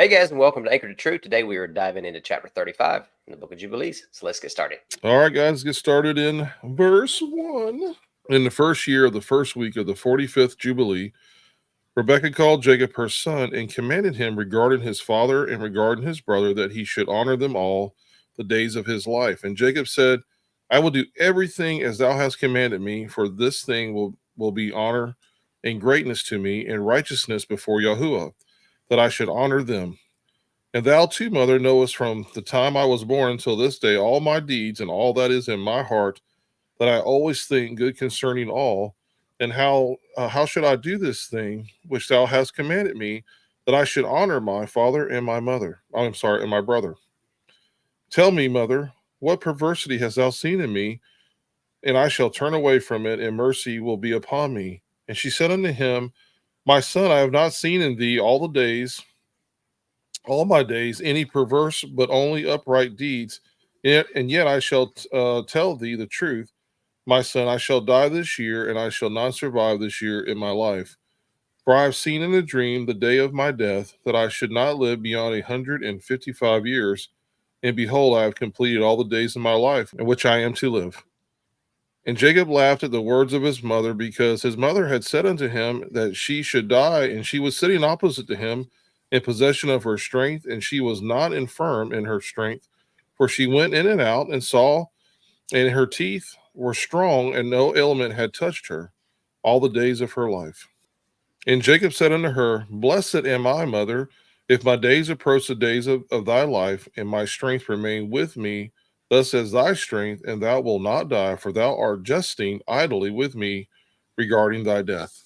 Hey guys, and welcome to Anchor to Truth. Today we are diving into chapter 35 in the book of Jubilees. So let's get started. All right, guys, get started in verse 1. In the first year of the first week of the 45th Jubilee, Rebekah called Jacob her son and commanded him regarding his father and regarding his brother that he should honor them all the days of his life. And Jacob said, I will do everything as thou hast commanded me, for this thing will be honor and greatness to me and righteousness before Yahuwah, that I should honor them. And thou too, mother, knowest from the time I was born until this day all my deeds and all that is in my heart, that I always think good concerning all. And how should I do this thing which thou hast commanded me, that I should honor my father and my mother? And my brother. Tell me, mother, what perversity hast thou seen in me? And I shall turn away from it, and mercy will be upon me. And she said unto him, My son, I have not seen in thee all my days, any perverse but only upright deeds. And yet I shall tell thee the truth. My son, I shall die this year, and I shall not survive this year in my life. For I have seen in a dream the day of my death, that I should not live beyond 155 years. And behold, I have completed all the days of my life in which I am to live. And Jacob laughed at the words of his mother, because his mother had said unto him that she should die, and she was sitting opposite to him in possession of her strength, and she was not infirm in her strength, for she went in and out and saw, and her teeth were strong, and no ailment had touched her all the days of her life. And Jacob said unto her, Blessed am I, mother, if my days approach the days of thy life, and my strength remain with me, thus as thy strength, and thou wilt not die, for thou art jesting idly with me regarding thy death.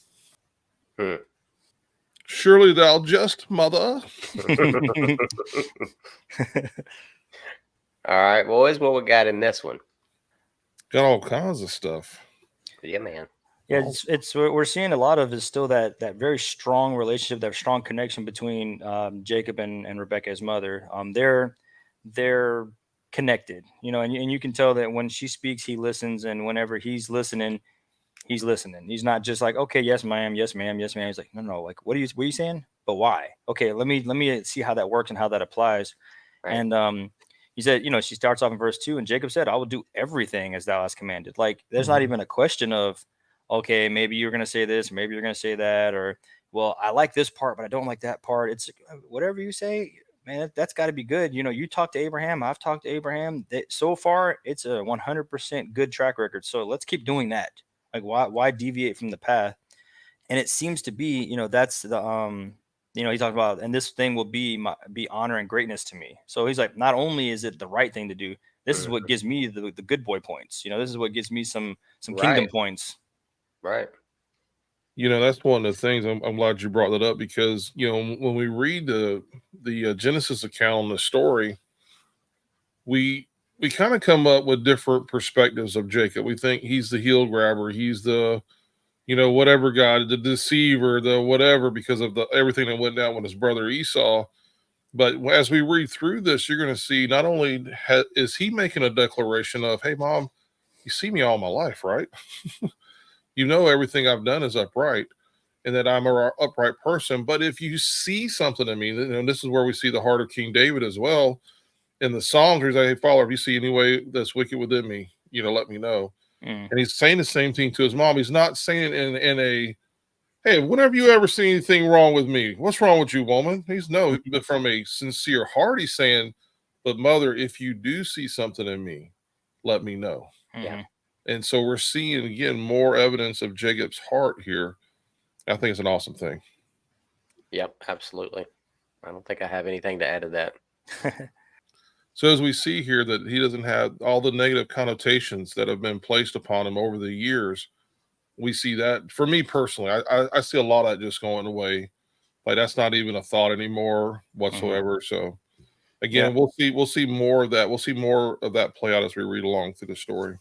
Surely thou jest, mother. All right, boys, what we got in this one? Got all kinds of stuff. Yeah, man. Yeah, it's we're seeing a lot of is still that very strong relationship, that strong connection between Jacob and Rebekah, his mother. They're connected, and you can tell that when she speaks, he listens, and whenever he's listening. He's not just like, okay, yes, ma'am, yes, ma'am, yes, ma'am. He's like, no, like, what are you saying? But why? Okay, let me see how that works and how that applies. Right. And he said, she starts off in verse 2, and Jacob said, I will do everything as thou hast commanded. Like, there's not even a question of, okay, maybe you're going to say this, maybe you're going to say that, or, well, I like this part, but I don't like that part. It's whatever you say, man, that's got to be good. You talked to Abraham, I've talked to Abraham. So far, it's a 100% good track record. So let's keep doing that. Like, why deviate from the path? And it seems to be, that's the, he talked about, and this thing will be honor and greatness to me. So he's like, not only is it the right thing to do, this is what gives me the good boy points. This is what gives me some kingdom points. Right. That's one of the things I'm glad you brought that up, because, when we read the Genesis account on the story, we kind of come up with different perspectives of Jacob. We think he's the heel grabber. He's the, whatever guy, the deceiver, the whatever, because of everything that went down with his brother Esau. But as we read through this, you're going to see not only is he making a declaration of, hey, Mom, you see me all my life, right? Everything I've done is upright, and that I'm an upright person. But if you see something in me, this is where we see the heart of King David as well. In the Psalms, he's like, hey, Father, if you see any way that's wicked within me, let me know. And he's saying the same thing to his mom. He's not saying it in a, hey, whenever you ever see anything wrong with me, what's wrong with you, woman? But from a sincere heart, he's saying, but mother, if you do see something in me, let me know. Yeah. And so we're seeing, again, more evidence of Jacob's heart here. I think it's an awesome thing. Yep, absolutely. I don't think I have anything to add to that. So as we see here that he doesn't have all the negative connotations that have been placed upon him over the years, we see that, for me personally, I see a lot of that just going away. Like, that's not even a thought anymore whatsoever. So again, we'll see more of that. We'll see more of that play out as we read along through the story.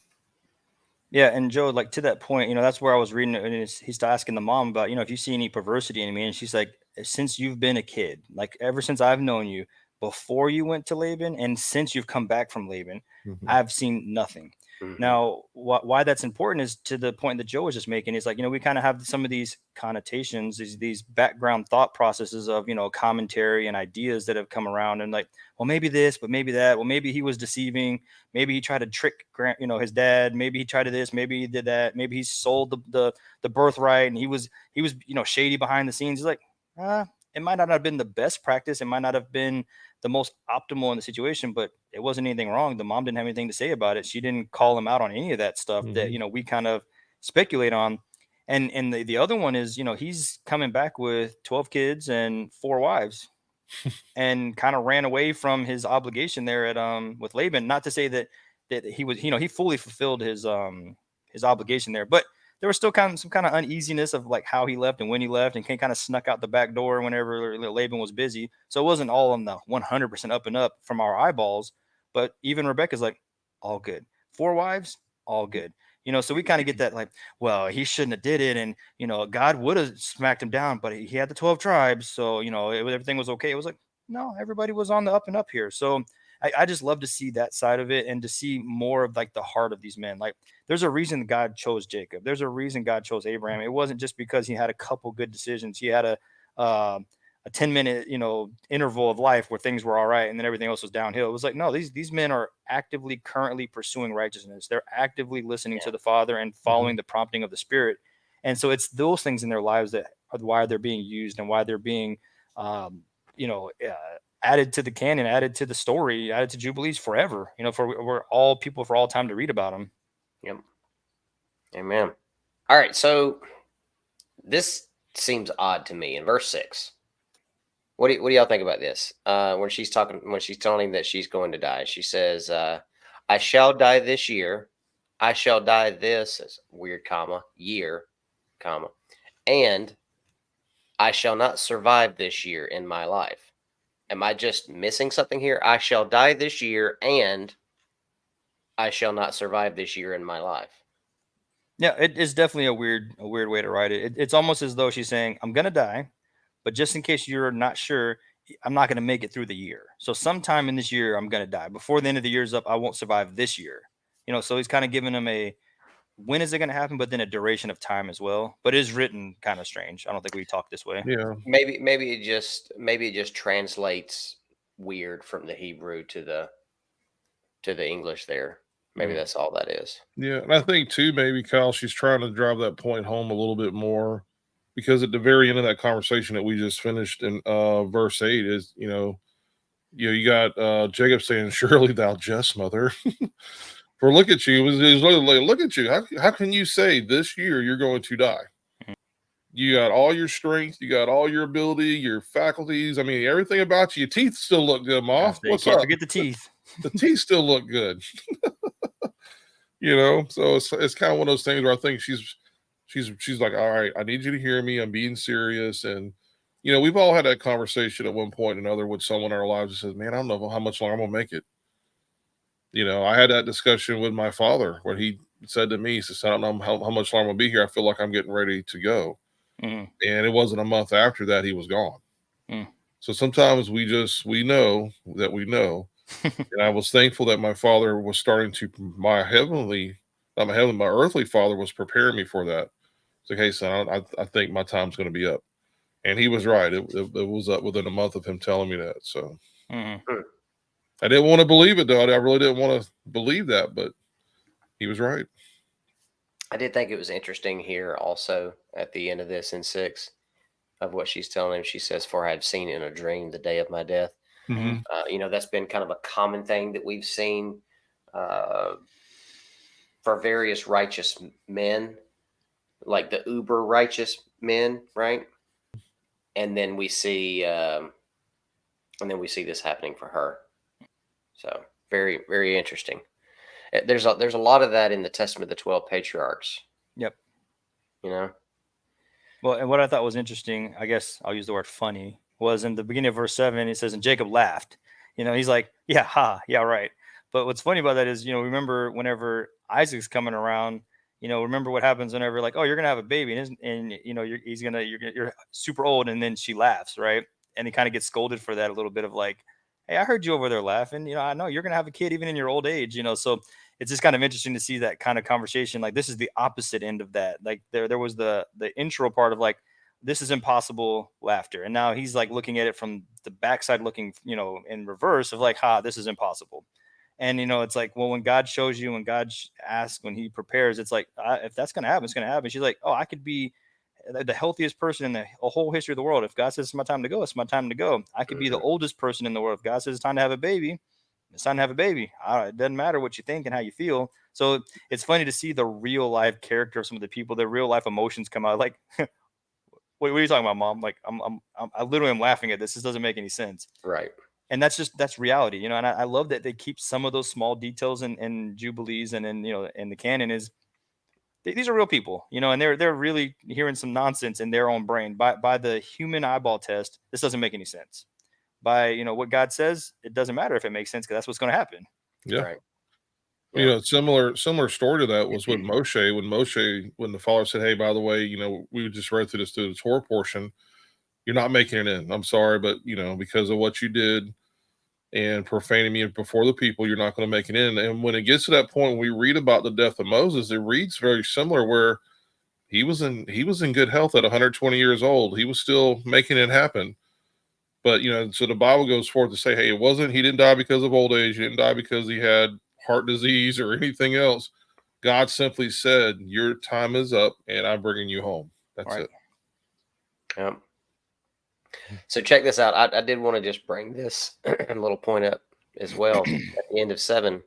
Yeah, and Joe, like, to that point, that's where I was reading it, and he's asking the mom about, if you see any perversity in me, and she's like, since you've been a kid, like ever since I've known you, before you went to Laban, and since you've come back from Laban, I've seen nothing. Mhm. Now, why that's important is to the point that Joe was just making. Is like, we kind of have some of these connotations, these background thought processes of, commentary and ideas that have come around, and like, well, maybe this, but maybe that. Well, maybe he was deceiving. Maybe he tried to trick Grant, his dad. Maybe he tried to this. Maybe he did that. Maybe he sold the birthright, and he was shady behind the scenes. He's like, it might not have been the best practice. It might not have been the most optimal in the situation, but it wasn't anything wrong. The mom didn't have anything to say about it. She didn't call him out on any of that stuff that, Mhm. we kind of speculate on. And the other one is, he's coming back with 12 kids and 4 wives, and kind of ran away from his obligation there at with Laban. Not to say that he was, he fully fulfilled his obligation there, but there was still some kind of uneasiness of like how he left and when he left, and kind of snuck out the back door whenever Laban was busy. So it wasn't all on the 100% up and up from our eyeballs, but even Rebecca's like, all good. 4 wives, all good. So we kind of get that like, well, he shouldn't have did it, and God would have smacked him down, but he had the 12 tribes, so everything was okay. It was like, no, everybody was on the up and up here. So I just love to see that side of it, and to see more of like the heart of these men. Like, there's a reason God chose Jacob. There's a reason God chose Abraham. It wasn't just because he had a couple good decisions. He had a 10-minute interval of life where things were all right, and then everything else was downhill. It was like, no, these men are actively currently pursuing righteousness. They're actively listening to the Father and following the prompting of the Spirit. And so it's those things in their lives that are why they're being used, and why they're being um, added to the canon, added to the story, added to Jubilees forever. We're all people for all time to read about them. Yep. Amen. All right. So this seems odd to me in verse 6. What do y'all think about this? When she's telling him that she's going to die, she says, I shall die this year. I shall die this weird comma year, comma, and I shall not survive this year in my life. Am I just missing something here? I shall die this year, and I shall not survive this year in my life. Yeah, it is definitely a weird way to write it. It's almost as though she's saying, I'm gonna die, but just in case you're not sure, I'm not gonna make it through the year. So sometime in this year, I'm gonna die. Before the end of the year's up, I won't survive this year. So he's kind of giving him a when is it gonna happen, but then a duration of time as well. But it is written kind of strange. I don't think we talk this way. Yeah. Maybe it just translates weird from the Hebrew to the English there. Maybe that's all that is. Yeah. And I think too, maybe Kyle, she's trying to drive that point home a little bit more, because at the very end of that conversation that we just finished in verse 8 is, you got Jacob saying, surely thou jest, mother. For look at you. It was like, look at you. How can you say this year you're going to die? You got all your strength, you got all your ability, your faculties. I mean, everything about you. Your teeth still look good, Ma. What's Can't up? forget the teeth. The teeth still look good. So it's kind of one of those things where I think she's like, all right, I need you to hear me. I'm being serious. And we've all had that conversation at one point or another with someone in our lives that says, man, I don't know how much longer I'm gonna make it. I had that discussion with my father where he said to me, he says, I don't know how much longer I'm gonna be here. I feel like I'm getting ready to go. And it wasn't a month after that he was gone. So sometimes we know that we know. And I was thankful that my father was starting to, my earthly father was preparing me for that. It's like, hey, son, I think my time's going to be up. And he was right. It was up within a month of him telling me that. So I didn't want to believe it, though. I really didn't want to believe that, but he was right. I did think it was interesting here also at the end of this in 6 of what she's telling him. She says, for I have seen in a dream the day of my death. That's been kind of a common thing that we've seen for various righteous men, like the uber righteous men, right? And then we see this happening for her. So very, very interesting. There's a lot of that in the Testament of the 12 Patriarchs. Yep. Well, and what I thought was interesting, I guess I'll use the word funny, was in the beginning of verse 7, it says, and Jacob laughed. He's like, yeah, right. But what's funny about that is, remember whenever Isaac's coming around, remember what happens whenever, like, oh, you're gonna have a baby, and you're super old, and then she laughs, right? And he kind of gets scolded for that a little bit of like, hey, I heard you over there laughing. I know you're gonna have a kid even in your old age. So it's just kind of interesting to see that kind of conversation. Like this is the opposite end of that. Like there was the intro part of like, this is impossible laughter. And now he's like looking at it from the backside, looking, in reverse of like, this is impossible. And, it's like, well, when God shows you, when God asks, when he prepares, it's like, if that's going to happen, it's going to happen. She's like, oh, I could be the healthiest person in the whole history of the world. If God says it's my time to go, it's my time to go. I could be the oldest person in the world. If God says it's time to have a baby, it's time to have a baby. It doesn't matter what you think and how you feel. So it's funny to see the real life character of some of the people, the real life emotions come out. Like, what are you talking about, Mom? Like, I literally am laughing at this. This doesn't make any sense. Right. And that's reality, and I love that they keep some of those small details in Jubilees and in the canon is these are real people, and they're really hearing some nonsense in their own brain by the human eyeball test. This doesn't make any sense. By what God says, it doesn't matter if it makes sense because that's what's going to happen. Yeah. Right. Similar story to that was with Moshe, when the father said, hey, by the way, we just read through the Torah portion. You're not making it in. I'm sorry, but because of what you did and profaning me before the people, you're not going to make it in. And when it gets to that point, we read about the death of Moses, it reads very similar where he was in good health at 120 years old. He was still making it happen. But, so the Bible goes forth to say, hey, he didn't die because of old age. He didn't die because he had heart disease or anything else. God simply said, your time is up and I'm bringing you home. That's it. Yep. So check this out. I did want to just bring this little point up as well. At the end of 7,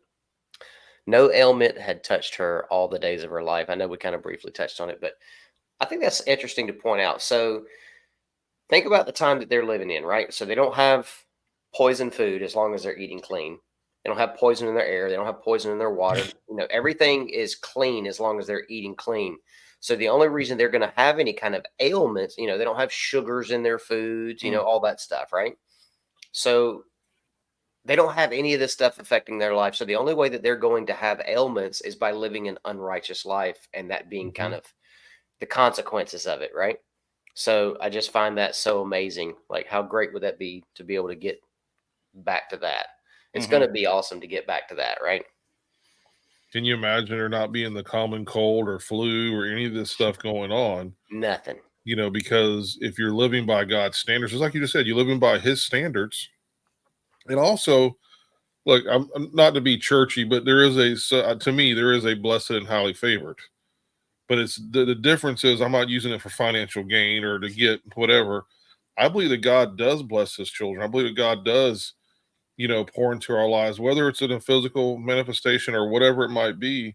no ailment had touched her all the days of her life. I know we kind of briefly touched on it, but I think that's interesting to point out. So think about the time that they're living in, right? So they don't have poison food as long as they're eating clean. They don't have poison in their air. They don't have poison in their water. Everything is clean as long as they're eating clean. So the only reason they're going to have any kind of ailments, they don't have sugars in their foods, all that stuff, right? So they don't have any of this stuff affecting their life. So the only way that they're going to have ailments is by living an unrighteous life, and that being kind of the consequences of it, right? So I just find that so amazing. Like, how great would that be to be able to get back to that? It's going to be awesome to get back to that, right? Can you imagine there not being the common cold or flu or any of this stuff going on? Nothing. Because if you're living by God's standards, just like you just said, you're living by his standards. And also, look, I'm not to be churchy, but to me, there is a blessed and highly favored. But it's the difference is I'm not using it for financial gain or to get whatever. I believe that God does bless his children. I believe that God does, pour into our lives, whether it's in a physical manifestation or whatever it might be,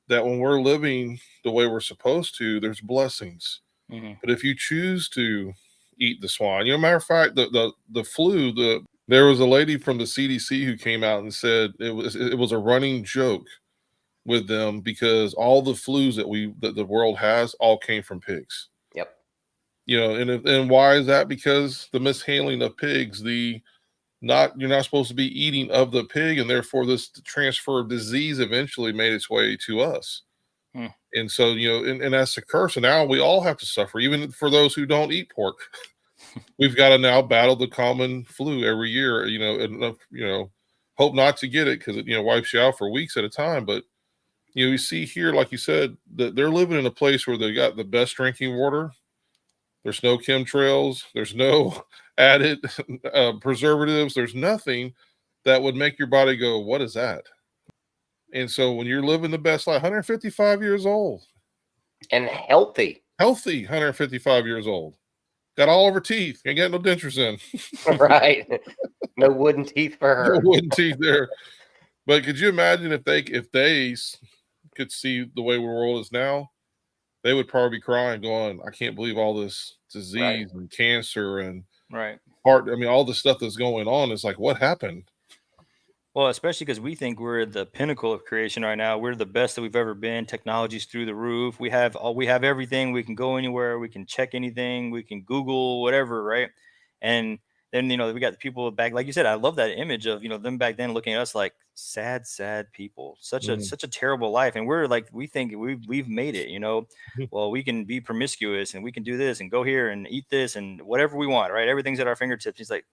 that when we're living the way we're supposed to, there's blessings. But if you choose to eat the swine, matter of fact, the flu, there was a lady from the CDC who came out and said it was a running joke with them because all the flus that the world has all came from pigs. Yep. And why is that? Because the mishandling of pigs, you're not supposed to be eating of the pig, and therefore this transfer of disease eventually made its way to us. And so, and that's a curse. And now we all have to suffer, even for those who don't eat pork. We've got to now battle the common flu every year, and hope not to get it because it, wipes you out for weeks at a time. But, you see here, like you said, that they're living in a place where they got the best drinking water. There's no chemtrails. There's no added preservatives. There's nothing that would make your body go, what is that? And so when you're living the best life, 155 years old. And healthy. 155 years old. Got all of her teeth. Ain't got no dentures in. Right. No wooden teeth for her. No wooden teeth there. But could you imagine if they could see the way the world is now, they would probably be crying, going, I can't believe all this disease and cancer and heart. I mean, all the stuff that's going on is like, what happened? Well, especially because we think we're the pinnacle of creation right now. We're the best that we've ever been. Technology's through the roof. We have everything. We can go anywhere. We can check anything. We can Google whatever, right? And then we got the people back, like you said. I love that image of them back then looking at us like sad people. Such a terrible life. And we're like, we think we've made it. Well, we can be promiscuous and we can do this and go here and eat this and whatever we want, right? Everything's at our fingertips. He's like,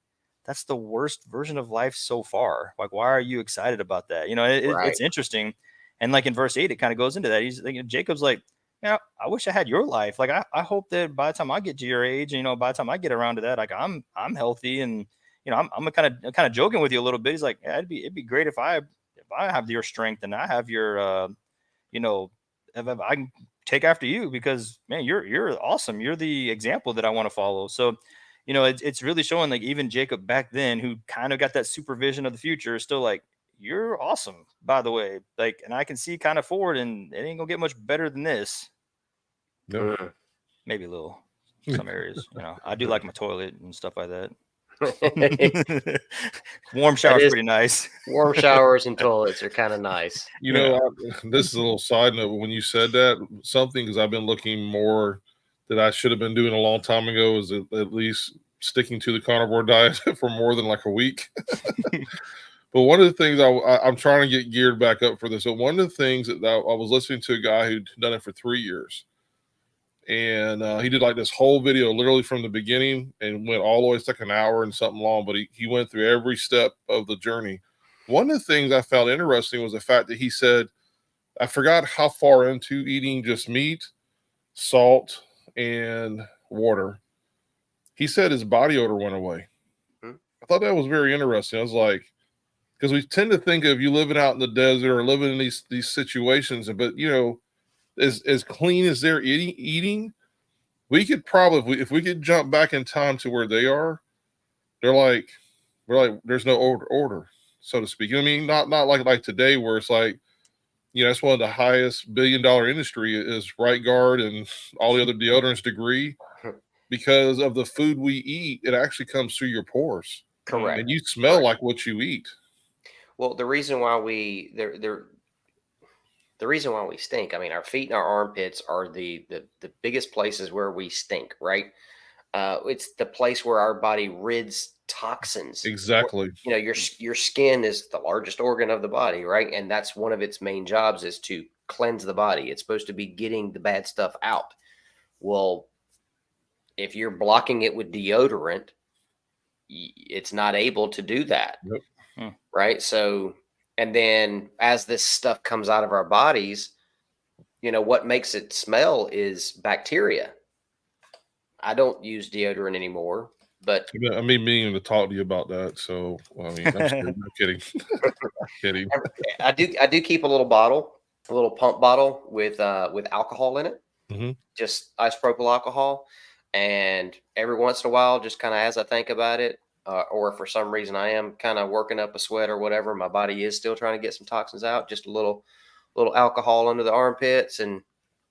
that's the worst version of life so far. Like, why are you excited about that? It's interesting. And like in verse 8, it kind of goes into that. He's like, Jacob's like, yeah, I wish I had your life. Like, I hope that by the time I get to your age, and, by the time I get around to that, like I'm healthy, and I'm kind of joking with you a little bit. He's like, yeah, it'd be great if I have your strength and I have your if I can take after you, because man, you're awesome. You're the example that I want to follow. So, it's really showing, like, even Jacob back then, who kind of got that supervision of the future, is still like, you're awesome, by the way. Like, and I can see kind of forward, and it ain't gonna get much better than this. No. Maybe a little, some areas. I do like my toilet and stuff like that. Warm showers pretty nice. Warm showers and toilets are kind of nice. This is a little side note. When you said that, something, because I've been looking more that I should have been doing a long time ago, is at least sticking to the carnivore diet for more than like a week. But one of the things I'm trying to get geared back up for this. So one of the things that I was listening to a guy who'd done it for 3 years. And he did like this whole video literally from the beginning and went all the way. It's like an hour and something long, but he went through every step of the journey. One of the things I found interesting was the fact that he said, I forgot how far into eating just meat, salt, and water. He said his body odor went away. I thought that was very interesting. I was like, because we tend to think of you living out in the desert or living in these situations, but as clean as they're eating, we could probably, if we could jump back in time to where they are, we're like, there's no order, so to speak. I mean, not like today, where it's like, that's one of the highest billion-dollar industry is Right Guard and all the other deodorants degree, because of the food we eat. It actually comes through your pores. Correct. And you smell like what you eat. Well, the reason why the reason why we stink, I mean, our feet and our armpits are the biggest places where we stink, right? It's the place where our body rids toxins. Exactly. Your skin is the largest organ of the body, right? And that's one of its main jobs, is to cleanse the body. It's supposed to be getting the bad stuff out. Well, if you're blocking it with deodorant, it's not able to do that. Yep. Right? So, and then as this stuff comes out of our bodies, what makes it smell is bacteria. I don't use deodorant anymore, but I mean, meaning to talk to you about that. So, I'm kidding. Kidding. I do keep a little pump bottle with alcohol in it, just isopropyl alcohol. And every once in a while, just kind of as I think about it, or for some reason I am kind of working up a sweat or whatever, my body is still trying to get some toxins out, just a little alcohol under the armpits and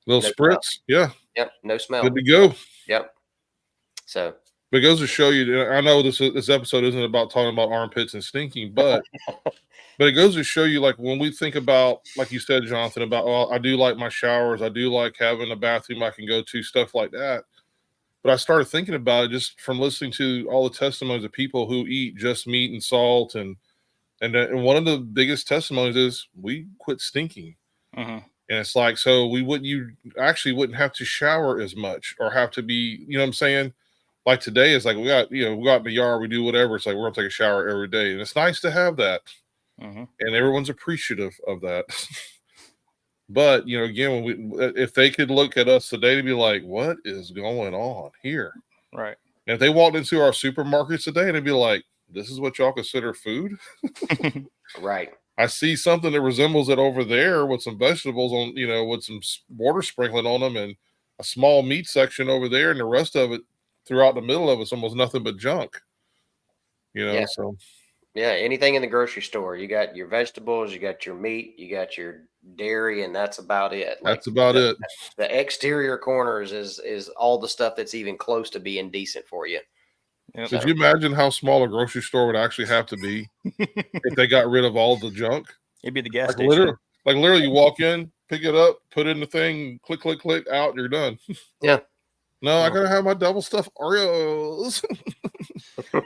little spritz. Smell. Yeah. Yep. No smell. Good to go. Yep. So, but it goes to show you, I know this episode isn't about talking about armpits and stinking, but it goes to show you, like, when we think about, like you said, Jonathan, about, I do like my showers, I do like having a bathroom I can go to, stuff like that. But I started thinking about it just from listening to all the testimonies of people who eat just meat and salt, and one of the biggest testimonies is we quit stinking. And it's like, so you actually wouldn't have to shower as much or have to be, you know what I'm saying? Like today, it's like we got in the yard, we do whatever. It's like we're gonna take a shower every day, and it's nice to have that, and everyone's appreciative of that. But again, if they could look at us today to be like, what is going on here? Right. And if they walked into our supermarkets today, they'd be like, this is what y'all consider food? Right. I see something that resembles it over there with some vegetables on, with some water sprinkling on them, and a small meat section over there, and the rest of it throughout the middle of it's almost nothing but junk. Yeah. So yeah, anything in the grocery store, you got your vegetables, you got your meat, you got your dairy, and that's about it. That's about it. The exterior corners is all the stuff that's even close to being decent for you. Yep. Could you imagine how small a grocery store would actually have to be if they got rid of all the junk? It'd be the gas station. Literally, you walk in, pick it up, put it in the thing, click, click, click, out, you're done. Yeah. No, I gotta have my double stuffed Oreos.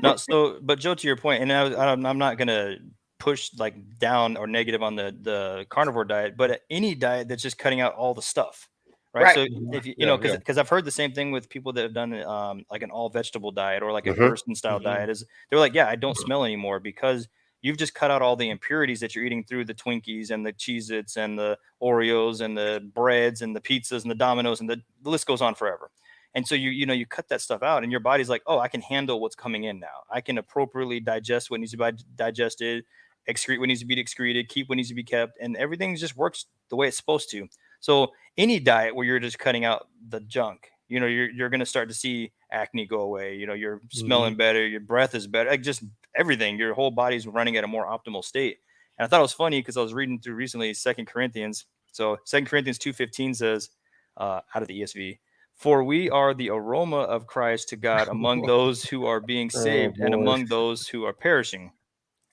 No, but Joe, to your point, and I'm not gonna push like down or negative on the carnivore diet, but any diet that's just cutting out all the stuff, right? So if because I've heard the same thing with people that have done like an all vegetable diet or like a Gerson style diet, is they're like, yeah, I don't smell anymore, because you've just cut out all the impurities that you're eating through the Twinkies and the Cheez-Its and the Oreos and the breads and the pizzas and the Dominoes, and the list goes on forever. And so you cut that stuff out, and your body's like, oh, I can handle what's coming in now. I can appropriately digest what needs to be digested, excrete what needs to be excreted, keep what needs to be kept, and everything just works the way it's supposed to. So any diet where you're just cutting out the junk, you're going to start to see acne go away. You're smelling better, your breath is better, like just everything. Your whole body's running at a more optimal state. And I thought it was funny because I was reading through recently 2 Corinthians. So 2 Corinthians 2:15 says, out of the ESV, for we are the aroma of Christ to God among those who are being saved and among those who are perishing.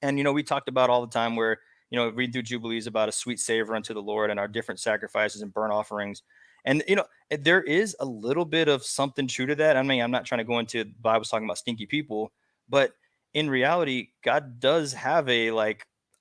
And, we talked about all the time where, read through Jubilees about a sweet savor unto the Lord and our different sacrifices and burnt offerings. And, there is a little bit of something true to that. I mean, I'm not trying to go into the Bible's talking about stinky people, but in reality, God does have a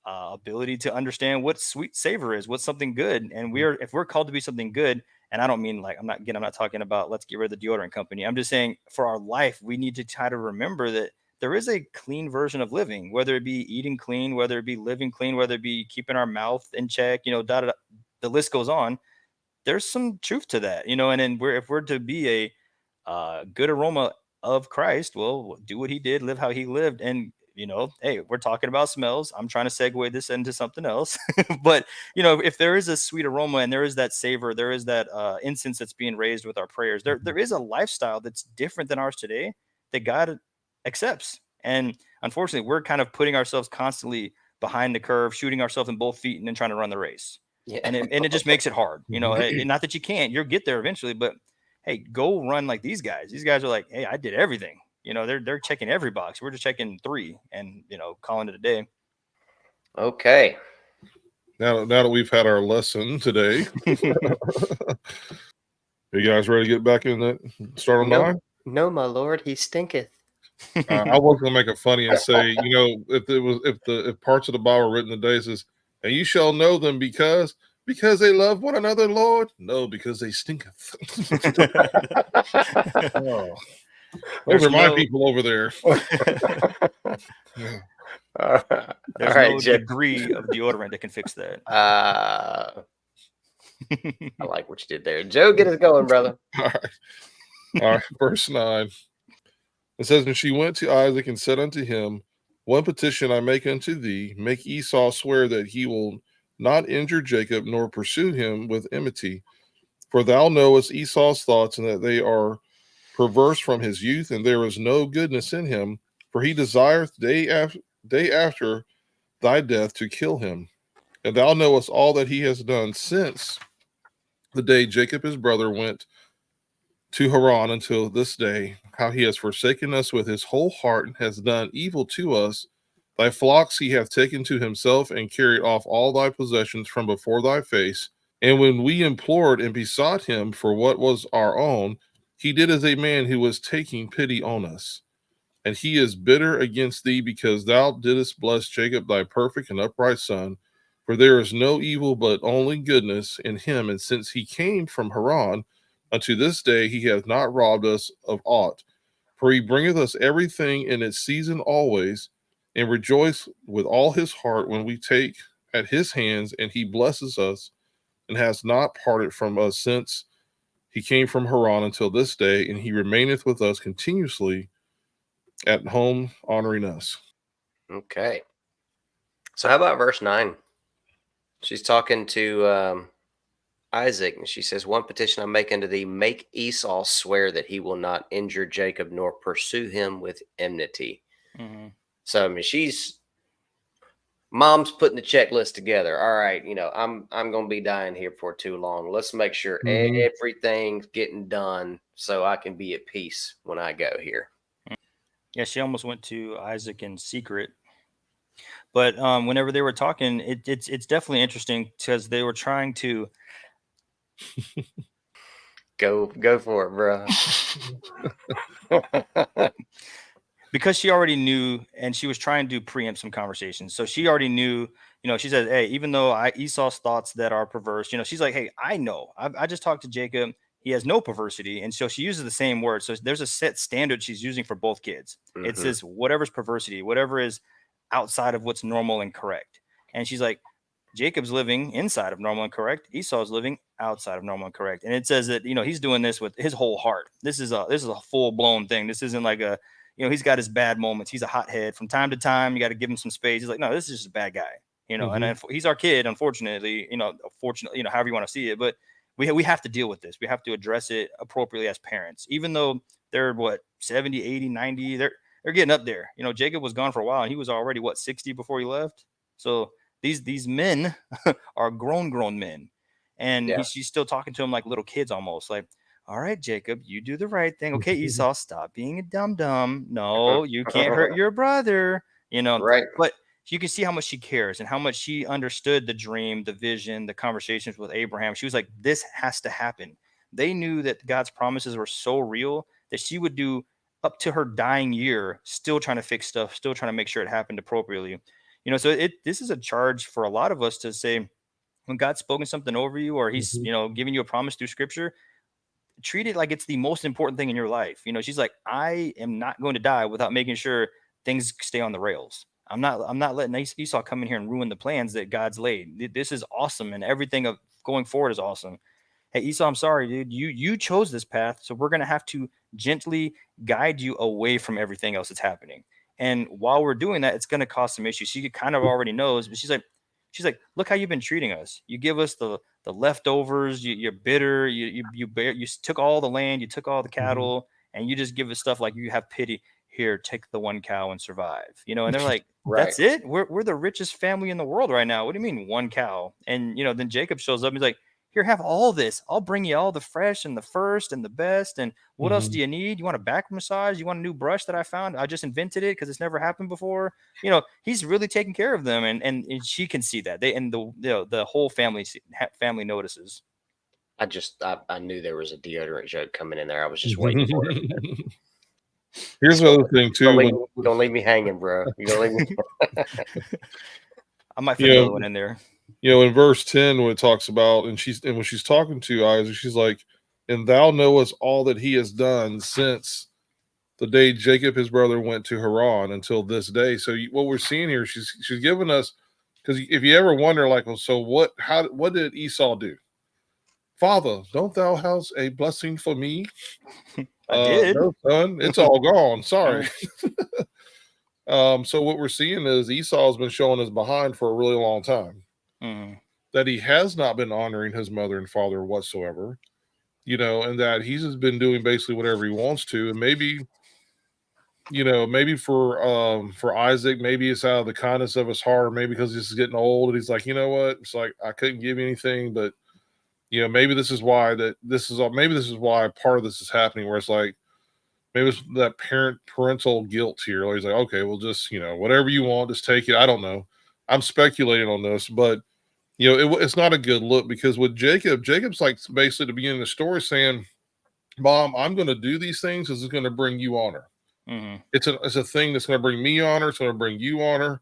ability to understand what sweet savor is, what's something good. And if we're called to be something good, and I don't mean I'm not talking about let's get rid of the deodorant company. I'm just saying for our life, we need to try to remember that there is a clean version of living, whether it be eating clean, whether it be living clean, whether it be keeping our mouth in check, the list goes on. There's some truth to that, and then if we're to be a good aroma of Christ, well, do what he did, live how he lived. And, hey, we're talking about smells. I'm trying to segue this into something else. But, if there is a sweet aroma and there is that savor, there is that incense that's being raised with our prayers, there is a lifestyle that's different than ours today that God accepts. And unfortunately, we're kind of putting ourselves constantly behind the curve, shooting ourselves in both feet and then trying to run the race. Yeah. And it just makes it hard, not that you can't, you'll get there eventually, but hey, go run like these guys. These guys are like, hey, I did everything. They're checking every box. We're just checking 3 and, calling it a day. Okay. Now that we've had our lesson today, are you guys ready to get back in that? Start on 9? No, my lord, he stinketh. I was gonna make it funny and say, if parts of the Bible written today says, and you shall know them because they love one another, Lord. No, because they stinketh. Oh. Those are my people over there. Yeah. There's no degree of deodorant that can fix that. I like what you did there. Joe, get us going, brother. All right. Verse 9. It says, and she went to Isaac and said unto him, one petition I make unto thee, make Esau swear that he will not injure Jacob, nor pursue him with enmity. For thou knowest Esau's thoughts, and that they are perverse from his youth, and there is no goodness in him. For he desireth day after thy death to kill him. And thou knowest all that he has done since the day Jacob his brother went to Haran until this day, how he has forsaken us with his whole heart, and has done evil to us. Thy flocks he hath taken to himself, and carried off all thy possessions from before thy face. And when we implored and besought him for what was our own, he did as a man who was taking pity on us. And he is bitter against thee, because thou didst bless Jacob thy perfect and upright son. For there is no evil, but only goodness in him. And since he came from Haran, unto this day he hath not robbed us of aught. For he bringeth us everything in its season always, and rejoice with all his heart when we take at his hands, and he blesses us, and has not parted from us since he came from Haran until this day, and he remaineth with us continuously at home, honoring us. Okay. So how about verse 9? She's talking to Isaac, and she says, one petition I make unto thee, make Esau swear that he will not injure Jacob, nor pursue him with enmity. Mm-hmm. So, I mean, mom's putting the checklist together. All right, I'm going to be dying here for too long. Let's make sure everything's getting done so I can be at peace when I go here. Yeah, she almost went to Isaac in secret. But whenever they were talking, it's definitely interesting because they were trying to go for it, bro. Because she already knew, and she was trying to preempt some conversations. So she already knew, she said, hey, even though Esau's thoughts that are perverse, she's like, hey, I know. I just talked to Jacob. He has no perversity. And so she uses the same word. So there's a set standard she's using for both kids. Mm-hmm. It says whatever's perversity, whatever is outside of what's normal and correct. And she's like, Jacob's living inside of normal and correct. Esau's living outside of normal and correct. And it says that, he's doing this with his whole heart. This is a full blown thing. This isn't like a, he's got his bad moments. He's a hothead from time to time. You got to give him some space. He's like, no, this is just a bad guy, and he's our kid, unfortunately, fortunately, however you want to see it. But we have to deal with this. We have to address it appropriately as parents, even though they're 70, 80, 90, they're getting up there. Jacob was gone for a while and he was already 60 before he left. So these men are grown men, and she's still talking to him like little kids almost. Like, all right, Jacob, you do the right thing. Okay, Esau, stop being a dum-dum. No, you can't hurt your brother. Right. But you can see how much she cares and how much she understood the dream, the vision, the conversations with Abraham. She was like, this has to happen. They knew that God's promises were so real that she would do up to her dying year, still trying to fix stuff, still trying to make sure it happened appropriately. So this is a charge for a lot of us to say, when God's spoken something over you, or he's, giving you a promise through scripture, treat it like it's the most important thing in your life. She's like, I am not going to die without making sure things stay on the rails. I'm not letting Esau come in here and ruin the plans that God's laid. This is awesome, and everything of going forward is awesome. Hey, Esau, I'm sorry, dude. You chose this path, so we're gonna have to gently guide you away from everything else that's happening. And while we're doing that, it's gonna cause some issues. She kind of already knows, but she's like, look how you've been treating us. You give us the leftovers. You're bitter. You took all the land. You took all the cattle, and you just give us stuff like you have pity. Here, take the one cow and survive. And they're like, that's it. We're the richest family in the world right now. What do you mean one cow? And then Jacob shows up. He's like, here, have all this. I'll bring you all the fresh and the first and the best. And what else do you need? You want a back massage? You want a new brush that I found? I just invented it because it's never happened before. He's really taking care of them, and she can see that. The whole family notices. I knew there was a deodorant joke coming in there. I was just waiting for it. Here's another thing too. Don't leave me hanging, bro. You don't leave me. I might fit another one in there. In verse 10, when it talks about, and when she's talking to Isaac, she's like, and thou knowest all that he has done since the day Jacob his brother went to Haran until this day. So what we're seeing here, she's giving us, because if you ever wonder, like, well, so what did Esau do? Father, don't thou have a blessing for me? I did. No, son, it's all gone. Sorry. So what we're seeing is Esau's been showing us behind for a really long time. That he has not been honoring his mother and father whatsoever, and that he's just been doing basically whatever he wants to. And maybe for Isaac, maybe it's out of the kindness of his heart, or maybe because he's getting old and he's like, you know what? It's like, I couldn't give you anything, but maybe this is why part of this is happening, where it's like, maybe it's that parental guilt here. Where he's like, okay, well, just, whatever you want, just take it. I don't know. I'm speculating on this, but it's not a good look, because with Jacob's like basically at the beginning of the story saying, Mom, I'm going to do these things because it's going to bring you honor. It's a thing that's going to bring me honor. It's going to bring you honor.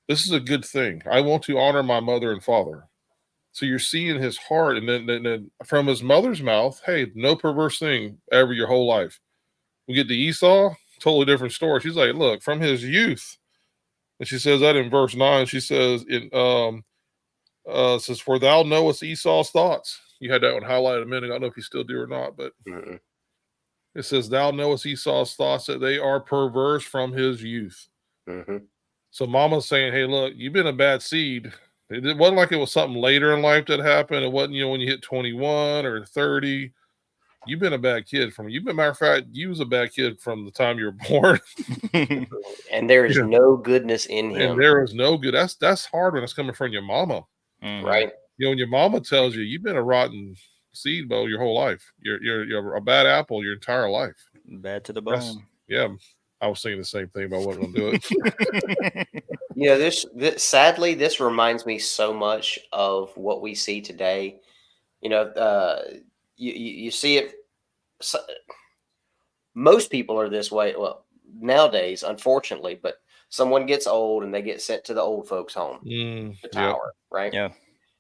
This is a good thing. I want to honor my mother and father. So you're seeing his heart, and then from his mother's mouth, hey, no perverse thing ever your whole life. We get to Esau, totally different story. She's like, look, from his youth. And she says that in verse 9. She says, says, for thou knowest Esau's thoughts. You had that one highlighted a minute ago. I don't know if you still do or not, but it says, thou knowest Esau's thoughts, that they are perverse from his youth. So Mama's saying, hey, look, you've been a bad seed. It wasn't like it was something later in life that happened. It wasn't, when you hit 21 or 30. You've been a bad kid matter of fact, you was a bad kid from the time you were born. And there is no goodness in him. And there is no good. That's hard when it's coming from your mama. Right. When your mama tells you you've been a rotten seed, Bo, your whole life. You're a bad apple your entire life. Bad to the bone. I was thinking the same thing, but I wasn't gonna do it. This sadly, this reminds me so much of what we see today. You see it. Most people are this way. Well, nowadays, unfortunately, but someone gets old and they get sent to the old folks' home, the tower, right? Yeah.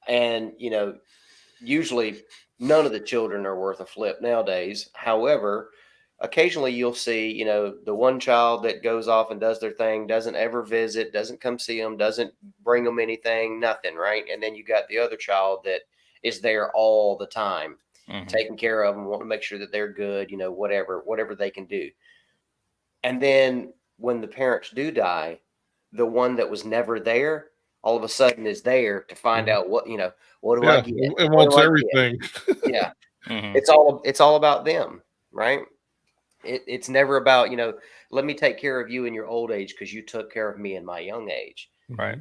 And usually none of the children are worth a flip nowadays. However, occasionally you'll see, you know, the one child that goes off and does their thing, doesn't ever visit, doesn't come see them, doesn't bring them anything, nothing, right? And then you got the other child that is there all the time, taking care of them, wanting to make sure that they're good, you know, whatever they can do. And then when the parents do die, the one that was never there all of a sudden is there to find out what, you know, what do I get? It What wants do I get? everything. Yeah. It's all about them, right? It's never about, you know, let me take care of you in your old age because you took care of me in my young age. Right.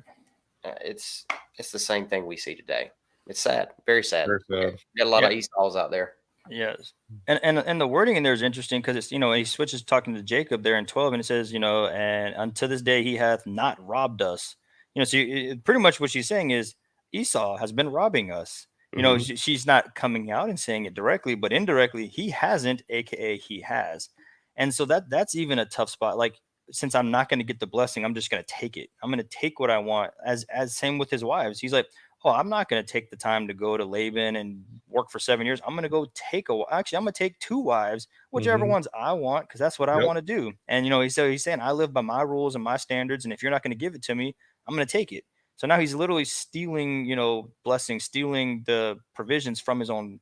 It's the same thing we see today. It's sad, very sad. Very sad. Got a lot of Esau's out there. Yes. And the wording in there is interesting because it's, you know, he switches talking to Jacob there in 12, and it says, you know, and unto this day he hath not robbed us. You know, so pretty much what she's saying is Esau has been robbing us. You know, she's not coming out and saying it directly, but indirectly he hasn't, aka he has. And so that's even a tough spot. Like, since I'm not going to get the blessing, I'm just going to take it. I'm going to take what I want. As same with his wives. He's like, oh, I'm not going to take the time to go to Laban and work for 7 years. I'm going to go take actually, I'm going to take 2 wives, whichever ones I want, because that's what I want to do. And, you know, he's saying, I live by my rules and my standards. And if you're not going to give it to me, I'm going to take it. So now he's literally stealing, you know, blessings, stealing the provisions from his own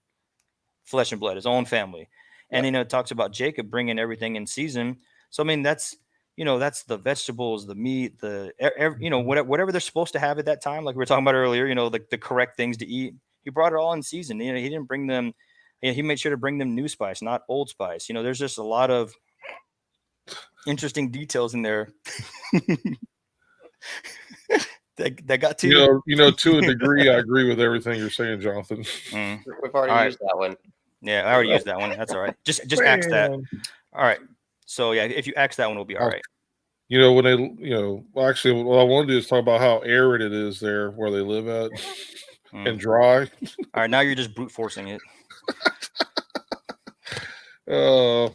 flesh and blood, his own family. And, you know, it talks about Jacob bringing everything in season. So, I mean, that's, you know, that's the vegetables, the meat, you know, whatever they're supposed to have at that time. Like we were talking about earlier, you know, the correct things to eat. He brought it all in season. You know, he didn't bring them. You know, he made sure to bring them new spice, not old spice. You know, there's just a lot of interesting details in there. that got to you know, to a degree, I agree with everything you're saying, Jonathan. We've already used that one. Yeah, I already used that one. That's all right. Just axe that. All right. So yeah, if you axe that one, we'll be all right. You know, when they, you know, well, actually, what I want to do is talk about how arid it is there where they live at and dry. All right, now you're just brute forcing it. But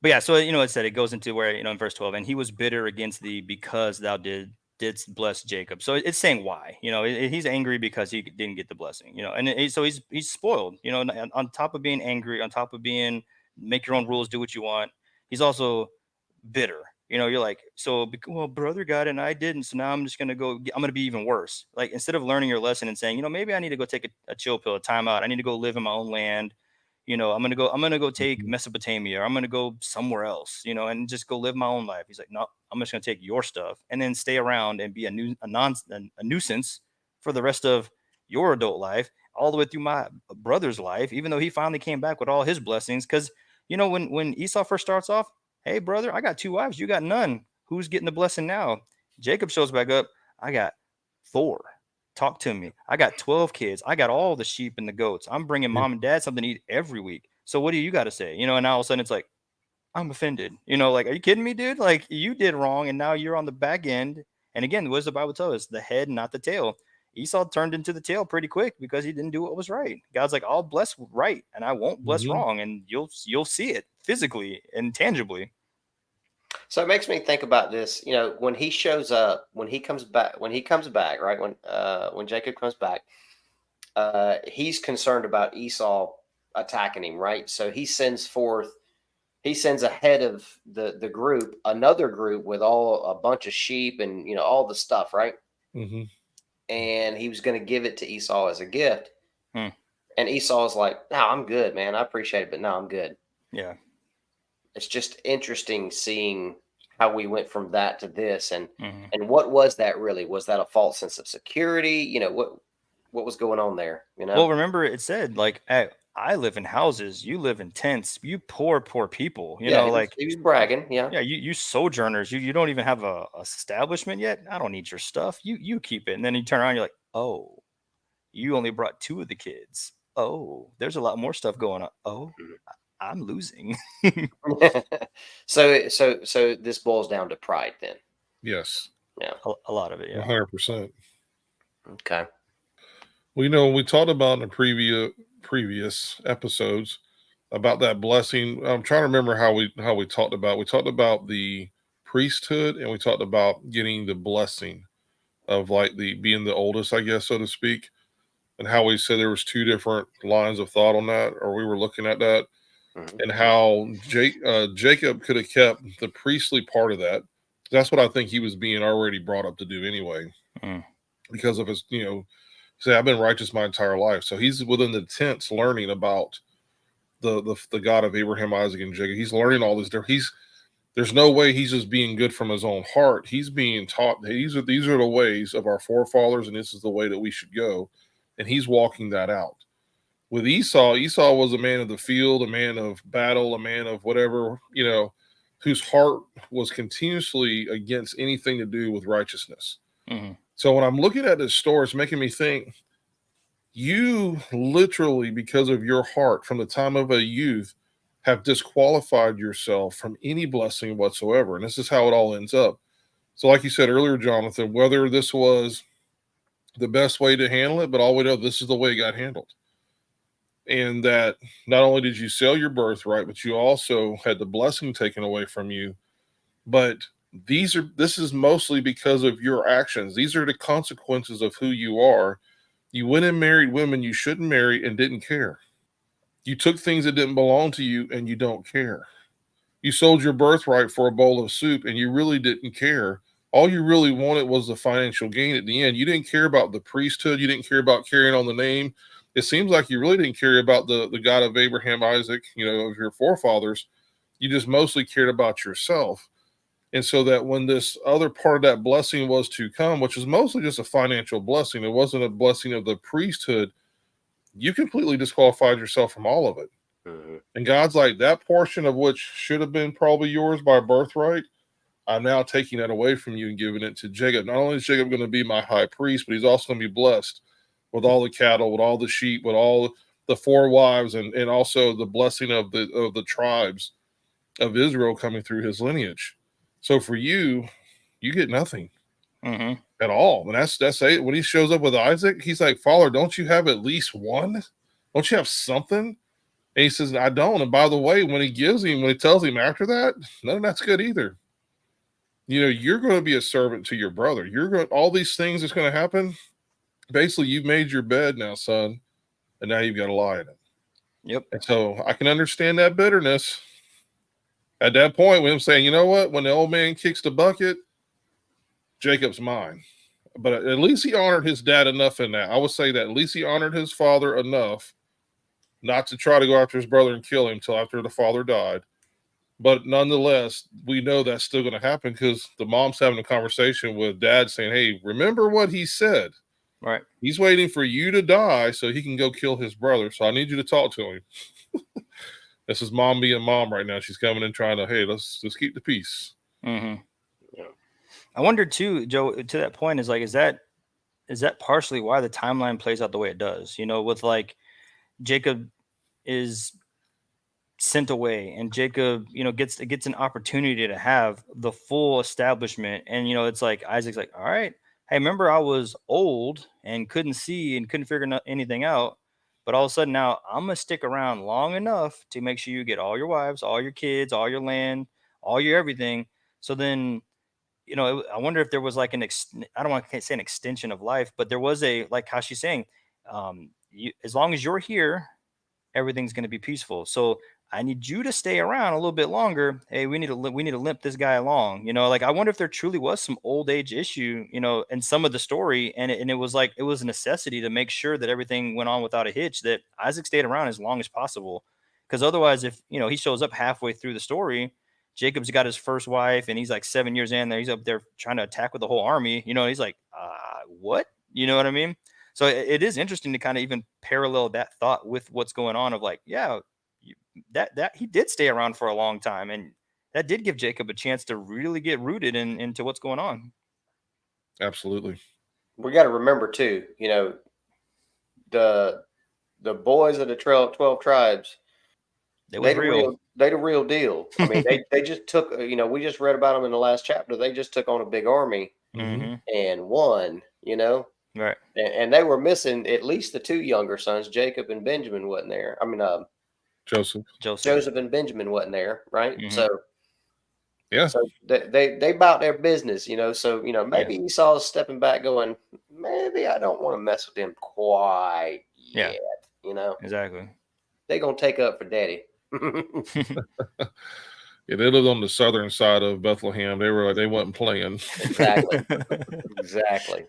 yeah, so, you know, it said, it goes into where, you know, in verse 12, and he was bitter against thee because thou didst bless Jacob. So it's saying why, you know, he's angry because he didn't get the blessing, you know, and so he's spoiled, you know, on top of being angry, on top of being make your own rules, do what you want. He's also bitter. You know, you're like, so, well, brother got it and I didn't. So now I'm just going to go, I'm going to be even worse. Like, instead of learning your lesson and saying, you know, maybe I need to go take a chill pill, a timeout. I need to go live in my own land. You know, I'm going to go take Mesopotamia, or I'm going to go somewhere else, you know, and just go live my own life. He's like, no, I'm just going to take your stuff and then stay around and be a nuisance for the rest of your adult life, all the way through my brother's life, even though he finally came back with all his blessings. Cause, you know, when Esau first starts off, hey, brother, I got 2 wives. You got none. Who's getting the blessing now? Jacob shows back up. I got 4. Talk to me. I got 12 kids. I got all the sheep and the goats. I'm bringing mom and dad something to eat every week. So what do you got to say? You know, and now all of a sudden it's like, I'm offended. You know, like, are you kidding me, dude? Like, you did wrong. And now you're on the back end. And again, what does the Bible tell us? The head, not the tail. Esau turned into the tail pretty quick because he didn't do what was right. God's like, I'll bless right and I won't bless wrong. And you'll see it physically and tangibly. So it makes me think about this, you know, when he shows up, when he comes back, right? When Jacob comes back, he's concerned about Esau attacking him, right? So he sends ahead of the group, another group with a bunch of sheep and, you know, all the stuff, right? And he was going to give it to Esau as a gift. And Esau's like, no, I'm good, man. I appreciate it, but no, I'm good. Yeah. It's just interesting seeing how we went from that to this, and what was that really? Was that a false sense of security? You know, what was going on there? You know. Well, remember it said, like, hey, I live in houses, you live in tents, you poor people. You know, like, he was bragging. Yeah. Yeah, you sojourners, you don't even have a establishment yet. I don't need your stuff. You keep it. And then you turn around, you're like, oh, you only brought 2 of the kids. Oh, there's a lot more stuff going on. Oh, I'm losing. So this boils down to pride then. Yes. Yeah. A lot of it. Yeah. 100%. Okay. Well, you know, we talked about in the previous episodes about that blessing. I'm trying to remember how we talked about. We talked about the priesthood, and we talked about getting the blessing of, like, being the oldest, I guess, so to speak, and how we said there was 2 different lines of thought on that, or we were looking at that. Mhm. and how Jacob could have kept the priestly part of that. That's what I think he was being already brought up to do anyway, because of his, say, I've been righteous my entire life. So he's within the tents learning about the God of Abraham, Isaac, and Jacob. He's learning all this. There's no way he's just being good from his own heart. He's being taught these are the ways of our forefathers, and this is the way that we should go. And he's walking that out. With Esau was a man of the field, a man of battle, a man of whatever, whose heart was continuously against anything to do with righteousness. Mm-hmm. So when I'm looking at this story, it's making me think, you literally, because of your heart from the time of a youth, have disqualified yourself from any blessing whatsoever. And this is how it all ends up. So like you said earlier, Jonathan, whether this was the best way to handle it, but all we know this is the way it got handled. And that not only did you sell your birthright, but you also had the blessing taken away from you. But this is mostly because of your actions. These are the consequences of who you are. You went and married women you shouldn't marry and didn't care. You took things that didn't belong to you and you don't care. You sold your birthright for a bowl of soup and you really didn't care. All you really wanted was the financial gain at the end. You didn't care about the priesthood. You didn't care about carrying on the name. It seems like you really didn't care about the God of Abraham, Isaac, of your forefathers. You just mostly cared about yourself. And so that when this other part of that blessing was to come, which was mostly just a financial blessing, it wasn't a blessing of the priesthood, you completely disqualified yourself from all of it. Mhm. And God's like, that portion of which should have been probably yours by birthright, I'm now taking that away from you and giving it to Jacob. Not only is Jacob going to be my high priest, but he's also going to be blessed with all the cattle, with all the sheep, with all the 4 wives, and also the blessing of the tribes of Israel coming through his lineage. So for you, you get nothing at all. And that's it. When he shows up with Isaac, he's like, Father, don't you have at least one? Don't you have something? And he says, I don't. And by the way, when he tells him after that, none of that's good either. You're going to be a servant to your brother. All these things that's going to happen. Basically, you've made your bed now, son, and now you've got to lie in it. Yep. And so I can understand that bitterness at that point with him saying, you know what? When the old man kicks the bucket, Jacob's mine. But at least he honored his dad enough in that. I would say that at least he honored his father enough not to try to go after his brother and kill him till after the father died. But nonetheless, we know that's still going to happen because the mom's having a conversation with dad saying, hey, remember what he said. Right. He's waiting for you to die so he can go kill his brother. So I need you to talk to him. This is mom being mom right now. She's coming in trying to, hey, let's keep the peace. Mm-hmm. Yeah. I wonder too, Joe, to that point is that partially why the timeline plays out the way it does? With like Jacob is sent away and Jacob, gets an opportunity to have the full establishment. And, it's like Isaac's like, all right, hey, remember I was old and couldn't see and couldn't figure anything out. But all of a sudden now I'm going to stick around long enough to make sure you get all your wives, all your kids, all your land, all your everything. So then, I wonder if there was like I don't want to say an extension of life, but there was like how she's saying, as long as you're here, everything's going to be peaceful. So I need you to stay around a little bit longer. Hey, we need to limp this guy along. Like I wonder if there truly was some old age issue, in some of the story, and it was like it was a necessity to make sure that everything went on without a hitch. That Isaac stayed around as long as possible, because otherwise, if he shows up halfway through the story, Jacob's got his first wife, and he's like 7 years in there. He's up there trying to attack with the whole army. He's like, what? You know what I mean? So it is interesting to kind of even parallel that thought with what's going on of like, yeah, that he did stay around for a long time, and that did give Jacob a chance to really get rooted into what's going on. Absolutely. We got to remember too, the boys of the 12 tribes, They the real deal. I mean, they just took, we just read about them in the last chapter. They just took on a big army and won, Right. And they were missing at least the 2 younger sons, Jacob and Benjamin wasn't there. I mean, Joseph and Benjamin wasn't there, right? So yeah. So they about their business, So maybe Esau's stepping back, going, maybe I don't want to mess with them quite yet. Exactly. They're gonna take up for daddy. Yeah, they lived on the southern side of Bethlehem. They were like, they wasn't playing. Exactly. Exactly.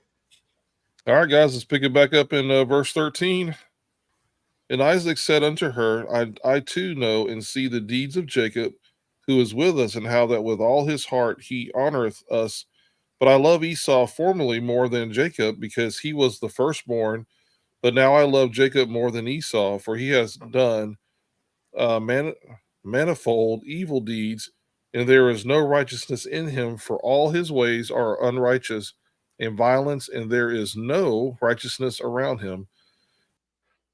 All right, guys, let's pick it back up in verse 13. And Isaac said unto her, I too know and see the deeds of Jacob, who is with us, and how that with all his heart he honoreth us. But I love Esau formerly more than Jacob, because he was the firstborn. But now I love Jacob more than Esau, for he has done manifold evil deeds, and there is no righteousness in him, for all his ways are unrighteous and violence, and there is no righteousness around him.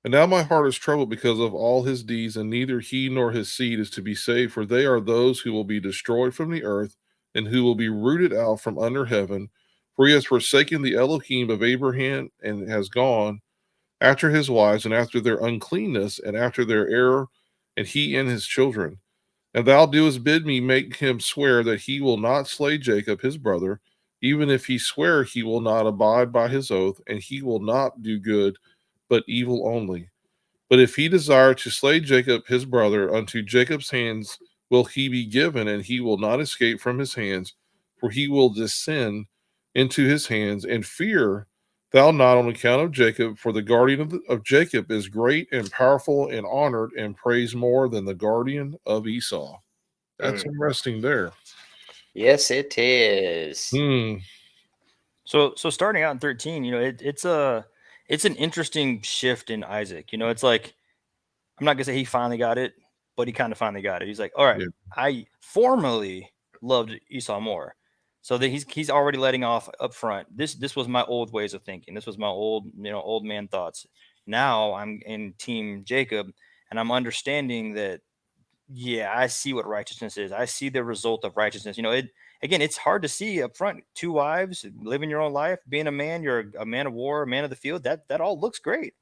And now my heart is troubled because of all his deeds, and neither he nor his seed is to be saved, for they are those who will be destroyed from the earth, and who will be rooted out from under heaven. For he has forsaken the Elohim of Abraham, and has gone after his wives, and after their uncleanness, and after their error, and he and his children. And thou doest bid me make him swear that he will not slay Jacob his brother, even if he swear he will not abide by his oath, and he will not do good, but evil only. But if he desire to slay Jacob his brother, unto Jacob's hands will he be given, and he will not escape from his hands, for he will descend into his hands. And fear thou not on account of Jacob, for the guardian of Jacob is great and powerful and honored, and praised more than the guardian of Esau. That's interesting there. Yes, it is. So starting out in 13, it's an interesting shift in Isaac. It's like, I'm not gonna say he finally got it, but he kind of finally got it. He's like, all right, Yeah. I formerly loved Esau more. So that he's already letting off up front. This was my old ways of thinking. This was my old man thoughts. Now I'm in team Jacob, and I'm understanding that, yeah, I see what righteousness is. I see the result of righteousness. It's hard to see up front. 2 wives, living your own life, being a man, you're a man of war, a man of the field. That all looks great.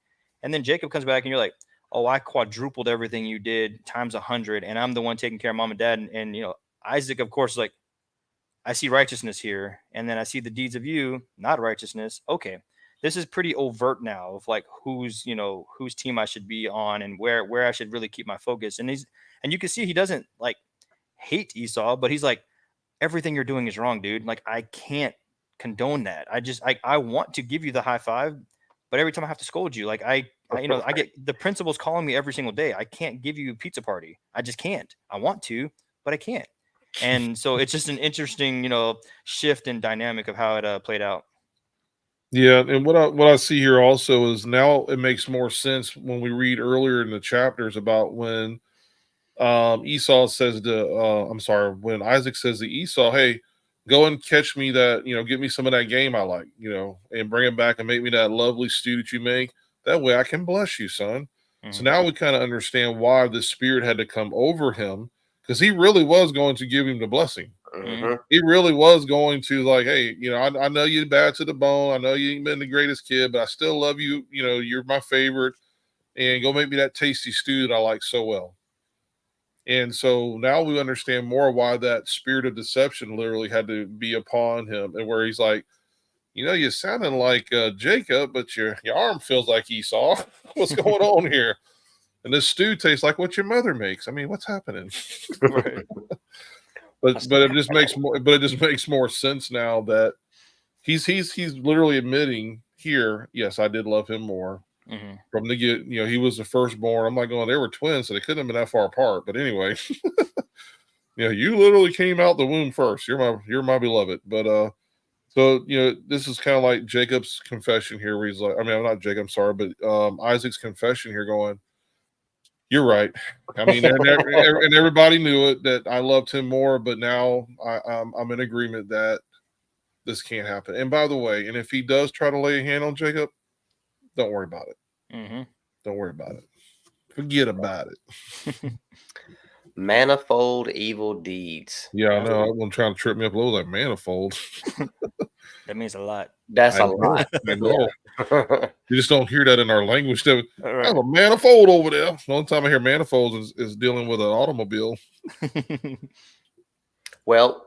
And then Jacob comes back and you're like, oh, I quadrupled everything you did times 100, and I'm the one taking care of mom and dad. And Isaac, of course, is like, I see righteousness here, and then I see the deeds of you, not righteousness. Okay, this is pretty overt now of like whose team I should be on, and where I should really keep my focus. And you can see he doesn't like hate Esau, but he's like, everything you're doing is wrong, dude. Like, I can't condone that. I want to give you the high five, but every time I have to scold you, like I get the principal's calling me every single day. I can't give you a pizza party. I just can't. I want to, but I can't. And so it's just an interesting, shift in dynamic of how it played out. Yeah, and what I see here also is now it makes more sense when we read earlier in the chapters about when Esau says to when Isaac says to Esau, hey, go and catch me that, get me some of that game I like, and bring it back and make me that lovely stew that you make. That way I can bless you, son. So now we kind of understand why the spirit had to come over him, because he really was going to give him the blessing. He really was going to, like, hey, I know you're bad to the bone. I know you ain't been the greatest kid, but I still love you. You're my favorite, and go make me that tasty stew that I like so well. And so now we understand more why that spirit of deception literally had to be upon him, and where he's like, you're sounding like Jacob, but your arm feels like Esau. What's going on here? And this stew tastes like what your mother makes. I mean, what's happening? Right. But it just makes more sense now that he's literally admitting here, yes, I did love him more. From the get, he was the firstborn. I'm like going, they were twins, so they couldn't have been that far apart. But anyway, you literally came out the womb first. You're my beloved. But so this is kind of like Jacob's confession here, where he's like, I'm not Jacob, I'm sorry, but Isaac's confession here, going, you're right. I mean, and everybody knew it, that I loved him more, but now I'm in agreement that this can't happen. And by the way, and if he does try to lay a hand on Jacob, don't worry about it. Don't worry about it. Forget about it. Manifold evil deeds. Yeah, I know. I'm trying to trip me up a little, like manifold. That means a lot. That's a lot. I know. You just don't hear that in our language. I have a manifold over there. The only time I hear manifolds is dealing with an automobile. Well,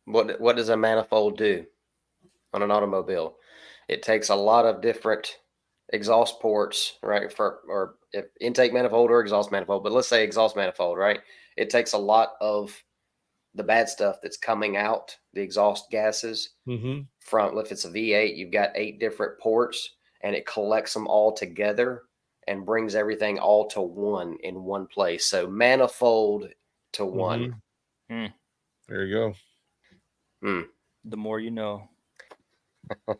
what does a manifold do on an automobile? It takes a lot of different exhaust ports, right? Or if intake manifold or exhaust manifold, but let's say exhaust manifold, right? It takes a lot of the bad stuff that's coming out, the exhaust gases from, if it's a V8, you've got 8 different ports, and it collects them all together and brings everything all to one in one place. So manifold to one. Mm. There you go. The more you know. How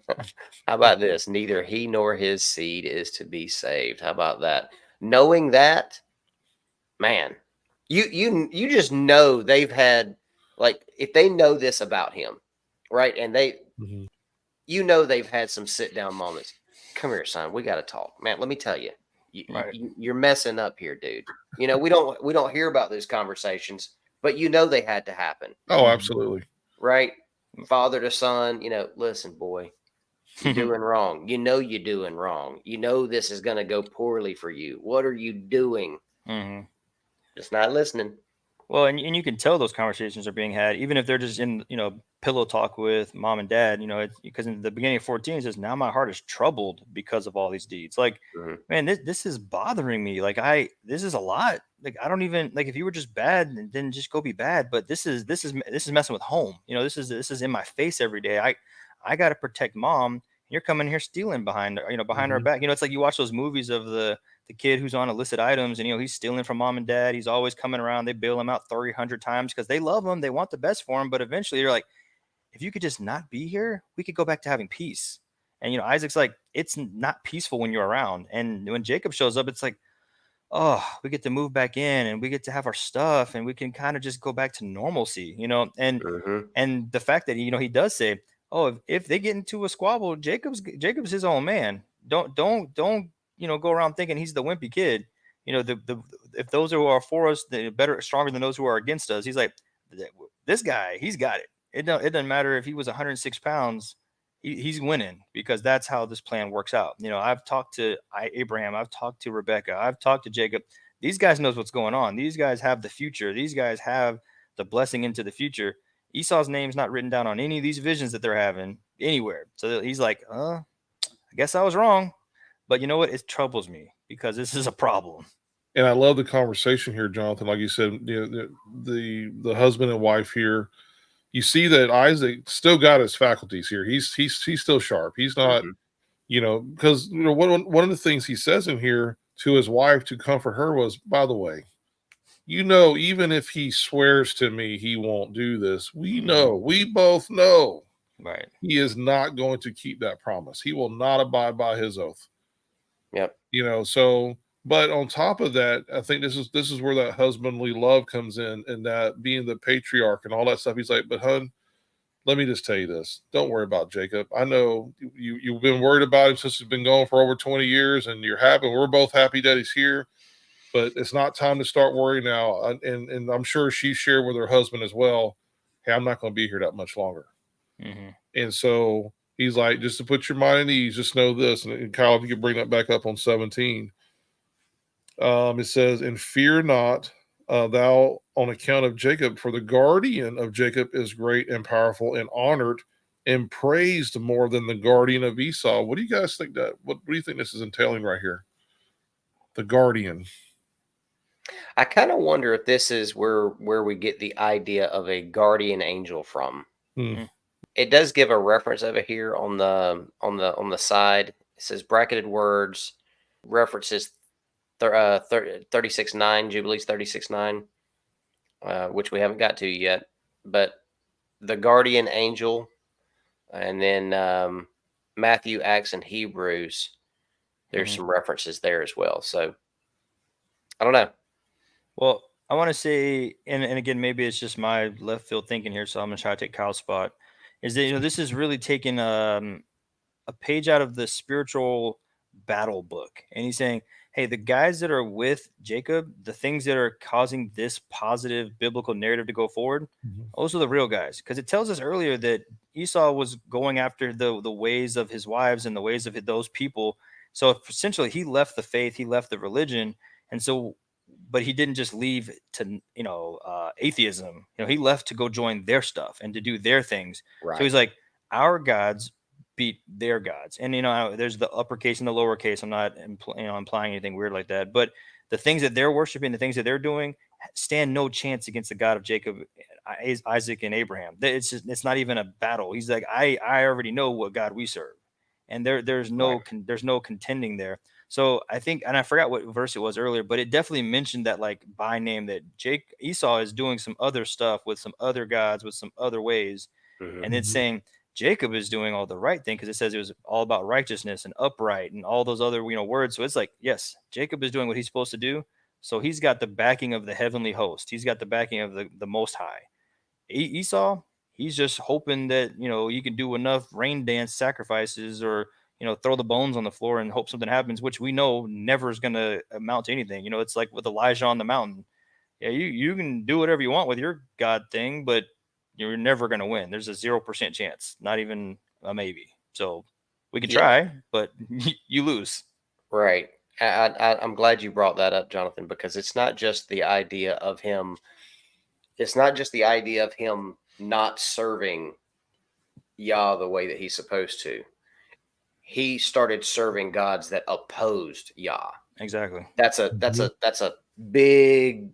about this? Neither he nor his seed is to be saved. How about that? Knowing that, man, you just know they've had, like, if they know this about him, right? And you know they've had some sit down moments. Come here, son. We got to talk, man. Let me tell you, Right. you're messing up here, dude. You know we don't hear about those conversations, but you know they had to happen, Oh, absolutely. right? Father to son. You know, listen, boy, you're doing wrong. You know you're doing wrong. You know this is going to go poorly for you. What are you doing? Just not listening. Well, and you can tell those conversations are being had, even if they're just in, pillow talk with mom and dad, because in the beginning of 14, it says, now my heart is troubled because of all these deeds. Like, man, this is bothering me. Like, this is a lot. Like, I don't even, like, if you were just bad, then just go be bad. But this is messing with home. This is in my face every day. I got to protect mom. You're coming here stealing behind our back. It's like you watch those movies of the kid who's on illicit items, and he's stealing from mom and dad. He's always coming around. They bail him out 300 times because they love him. They want the best for him. But eventually you're like, if you could just not be here, we could go back to having peace. And Isaac's like, it's not peaceful when you're around. And when Jacob shows up, it's like, oh, we get to move back in and we get to have our stuff and we can kind of just go back to normalcy, and the fact that he does say, oh, if they get into a squabble, Jacob's his own man. Don't go around thinking he's the wimpy kid. The if those who are for us, they're better, stronger than those who are against us. He's like, this guy, he's got it. It doesn't matter if he was 106 pounds. He's winning because that's how this plan works out. I've talked to Abraham. I've talked to Rebecca. I've talked to Jacob. These guys knows what's going on. These guys have the future. These guys have the blessing into the future. Esau's name's not written down on any of these visions that they're having anywhere. So he's like, I guess I was wrong. But you know what? It troubles me because this is a problem. And I love the conversation here, Jonathan. Like you said, the husband and wife here. You see that Isaac still got his faculties here. He's still sharp. He's not, because one of the things he says in here to his wife to comfort her was, by the way, even if he swears to me he won't do this, we both know, right? He is not going to keep that promise. He will not abide by his oath. Yep. So. But on top of that, I think this is where that husbandly love comes in, and that being the patriarch and all that stuff. He's like, but hun, let me just tell you this. Don't worry about Jacob. I know you've been worried about him since he's been gone for over 20 years, and you're happy. We're both happy that he's here, but it's not time to start worrying now. And I'm sure she shared with her husband as well, hey, I'm not going to be here that much longer. And so he's like, just to put your mind at ease, just know this. And Kyle, if you could bring that back up on 17. It says, and fear not thou on account of Jacob, for the guardian of Jacob is great and powerful and honored and praised more than the guardian of Esau. What do you guys think what do you think this is entailing right here? The guardian. I kind of wonder if this is where we get the idea of a guardian angel from. It does give a reference over here on the side. It says bracketed words, references 36:9, Jubilees 36:9, which we haven't got to yet, but the guardian angel, and then Matthew, Acts, and Hebrews, there's some references there as well. So I don't know. Well, I want to say, and again, maybe it's just my left field thinking here, so I'm going to try to take Kyle's spot, is that, this is really taking a page out of the spiritual battle book. And he's saying, hey, the guys that are with Jacob, the things that are causing this positive biblical narrative to go forward, those are the real guys. Because it tells us earlier that Esau was going after the ways of his wives and the ways of those people. So essentially, he left the faith, he left the religion. And so, but he didn't just leave to, atheism. He left to go join their stuff and to do their things. Right. So he's like, our gods beat their gods. And there's the uppercase and the lowercase. I'm not implying anything weird like that, but the things that they're worshiping, the things that they're doing, stand no chance against the God of Jacob, Isaac, and Abraham. It's not even a battle. He's like, I already know what God we serve, and there's no contending there. So I think, and I forgot what verse it was earlier, but it definitely mentioned that, like, by name, that Esau is doing some other stuff with some other gods, with some other ways, and it's saying Jacob is doing all the right thing, because it says it was all about righteousness and upright and all those other words. So it's like, yes, Jacob is doing what he's supposed to do. So he's got the backing of the heavenly host. He's got the backing of the Most High. Esau, he's just hoping that you can do enough rain dance sacrifices, or throw the bones on the floor and hope something happens, which we know never is going to amount to anything. It's like with Elijah on the mountain. Yeah, you can do whatever you want with your God thing, but you're never going to win. There's a 0% chance, not even a maybe. So we can try, but you lose. Right. I'm glad you brought that up, Jonathan, because it's not just the idea of him. It's not just the idea of him not serving Yah the way that he's supposed to. He started serving gods that opposed Yah. Exactly. That's a big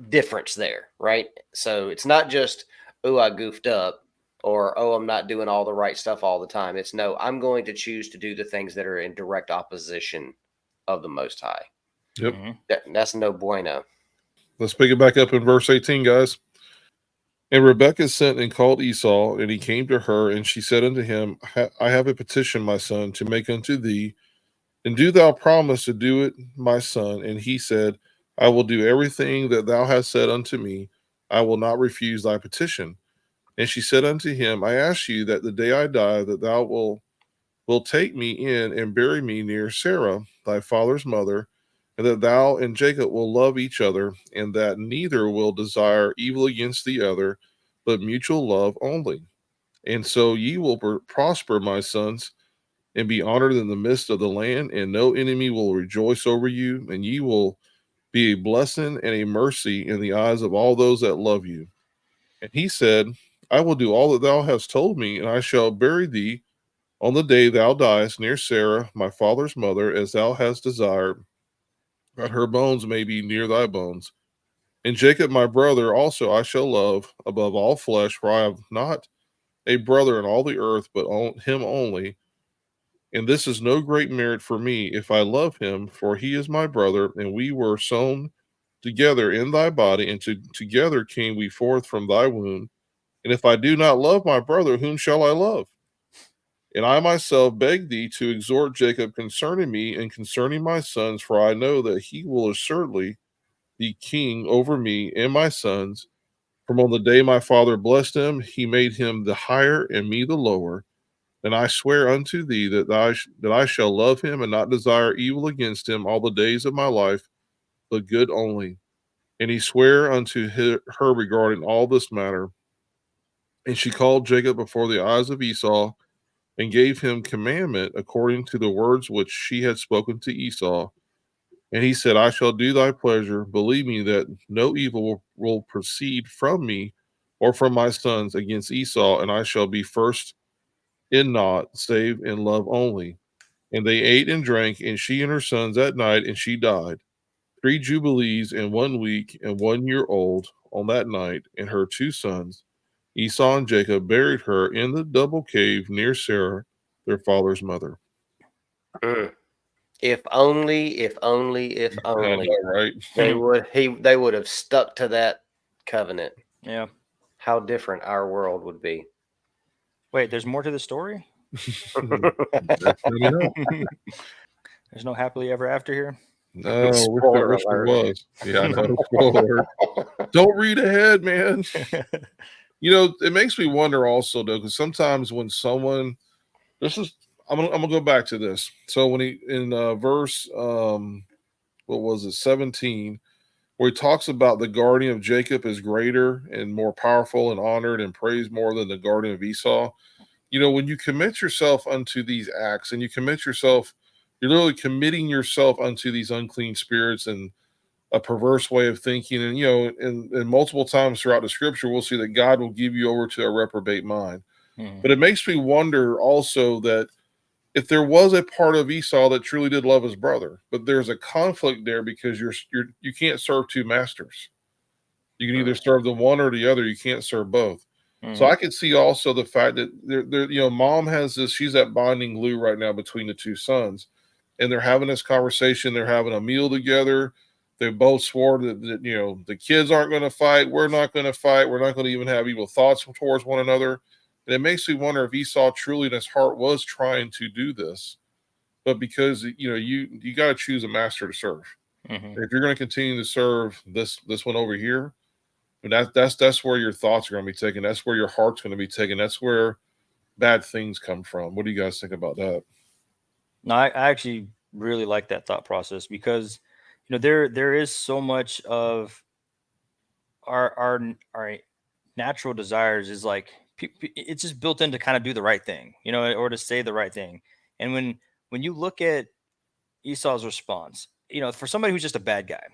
difference there, right? So it's not just, oh, I goofed up, or, oh, I'm not doing all the right stuff all the time. It's, no, I'm going to choose to do the things that are in direct opposition of the Most High. Yep. That's no bueno. Let's pick it back up in verse 18, guys. And Rebekah sent and called Esau, and he came to her, and she said unto him, I have a petition, my son, to make unto thee, and do thou promise to do it, my son? And he said, I will do everything that thou hast said unto me. I will not refuse thy petition. And she said unto him, I ask you that the day I die, that thou will take me in and bury me near Sarah, thy father's mother, and that thou and Jacob will love each other, and that neither will desire evil against the other, but mutual love only. And so ye will prosper, my sons, and be honored in the midst of the land, and no enemy will rejoice over you, and ye will be a blessing and a mercy in the eyes of all those that love you. And he said, I will do all that thou hast told me, and I shall bury thee on the day thou diest near Sarah, my father's mother, as thou hast desired, that her bones may be near thy bones. And Jacob my brother also I shall love above all flesh, for I have not a brother in all the earth but him only. And this is no great merit for me if I love him, for he is my brother, and we were sown together in thy body, and together came we forth from thy womb. And if I do not love my brother, whom shall I love? And I myself beg thee to exhort Jacob concerning me and concerning my sons, for I know that he will assuredly be king over me and my sons. From on the day my father blessed him, he made him the higher and me the lower. And I swear unto thee that I shall love him and not desire evil against him all the days of my life, but good only. And he sware unto her regarding all this matter. And she called Jacob before the eyes of Esau, and gave him commandment according to the words which she had spoken to Esau. And he said, I shall do thy pleasure. Believe me that no evil will proceed from me or from my sons against Esau, and I shall be first in naught, save in love only. And they ate and drank, and she and her sons that night, and she died. 3 Jubilees in 1 week and 1 year old on that night, and her 2 sons, Esau and Jacob, buried her in the double cave near Sarah, their father's mother. If only I know, right? they would have stuck to that covenant. Yeah. How different our world would be. Wait, there's more to the story? There's no happily ever after here? No, wish there was. Yeah, I know. Spoiler. Don't read ahead, man. It makes me wonder also, though, because sometimes when someone, I'm gonna go back to this. So when he in verse, what was it, 17, where he talks about the guardian of Jacob is greater and more powerful and honored and praised more than the guardian of Esau. When you commit yourself unto these acts, and you commit yourself, you're literally committing yourself unto these unclean spirits and a perverse way of thinking. And, and multiple times throughout the scripture, we'll see that God will give you over to a reprobate mind. Mhm. But it makes me wonder also that if there was a part of Esau that truly did love his brother, but there's a conflict there because you can't serve two masters. You can either serve the one or the other. You can't serve both. So Mhm. I could see also the fact that mom has this. She's that bonding glue right now between the two sons, and they're having this conversation. They're having a meal together. They both swore that the kids aren't going to fight. We're not going to fight. We're not going to even have evil thoughts towards one another. And it makes me wonder if Esau truly in his heart was trying to do this, but because you got to choose a master to serve. Mhm. If you're going to continue to serve this one over here, and that's where your thoughts are going to be taken. That's where your heart's going to be taken. That's where bad things come from. What do you guys think about that? No, I actually really like that thought process because there is so much of our natural desires is like it's just built in to kind of do the right thing, or to say the right thing. And when you look at Esau's response, for somebody who's just a bad guy,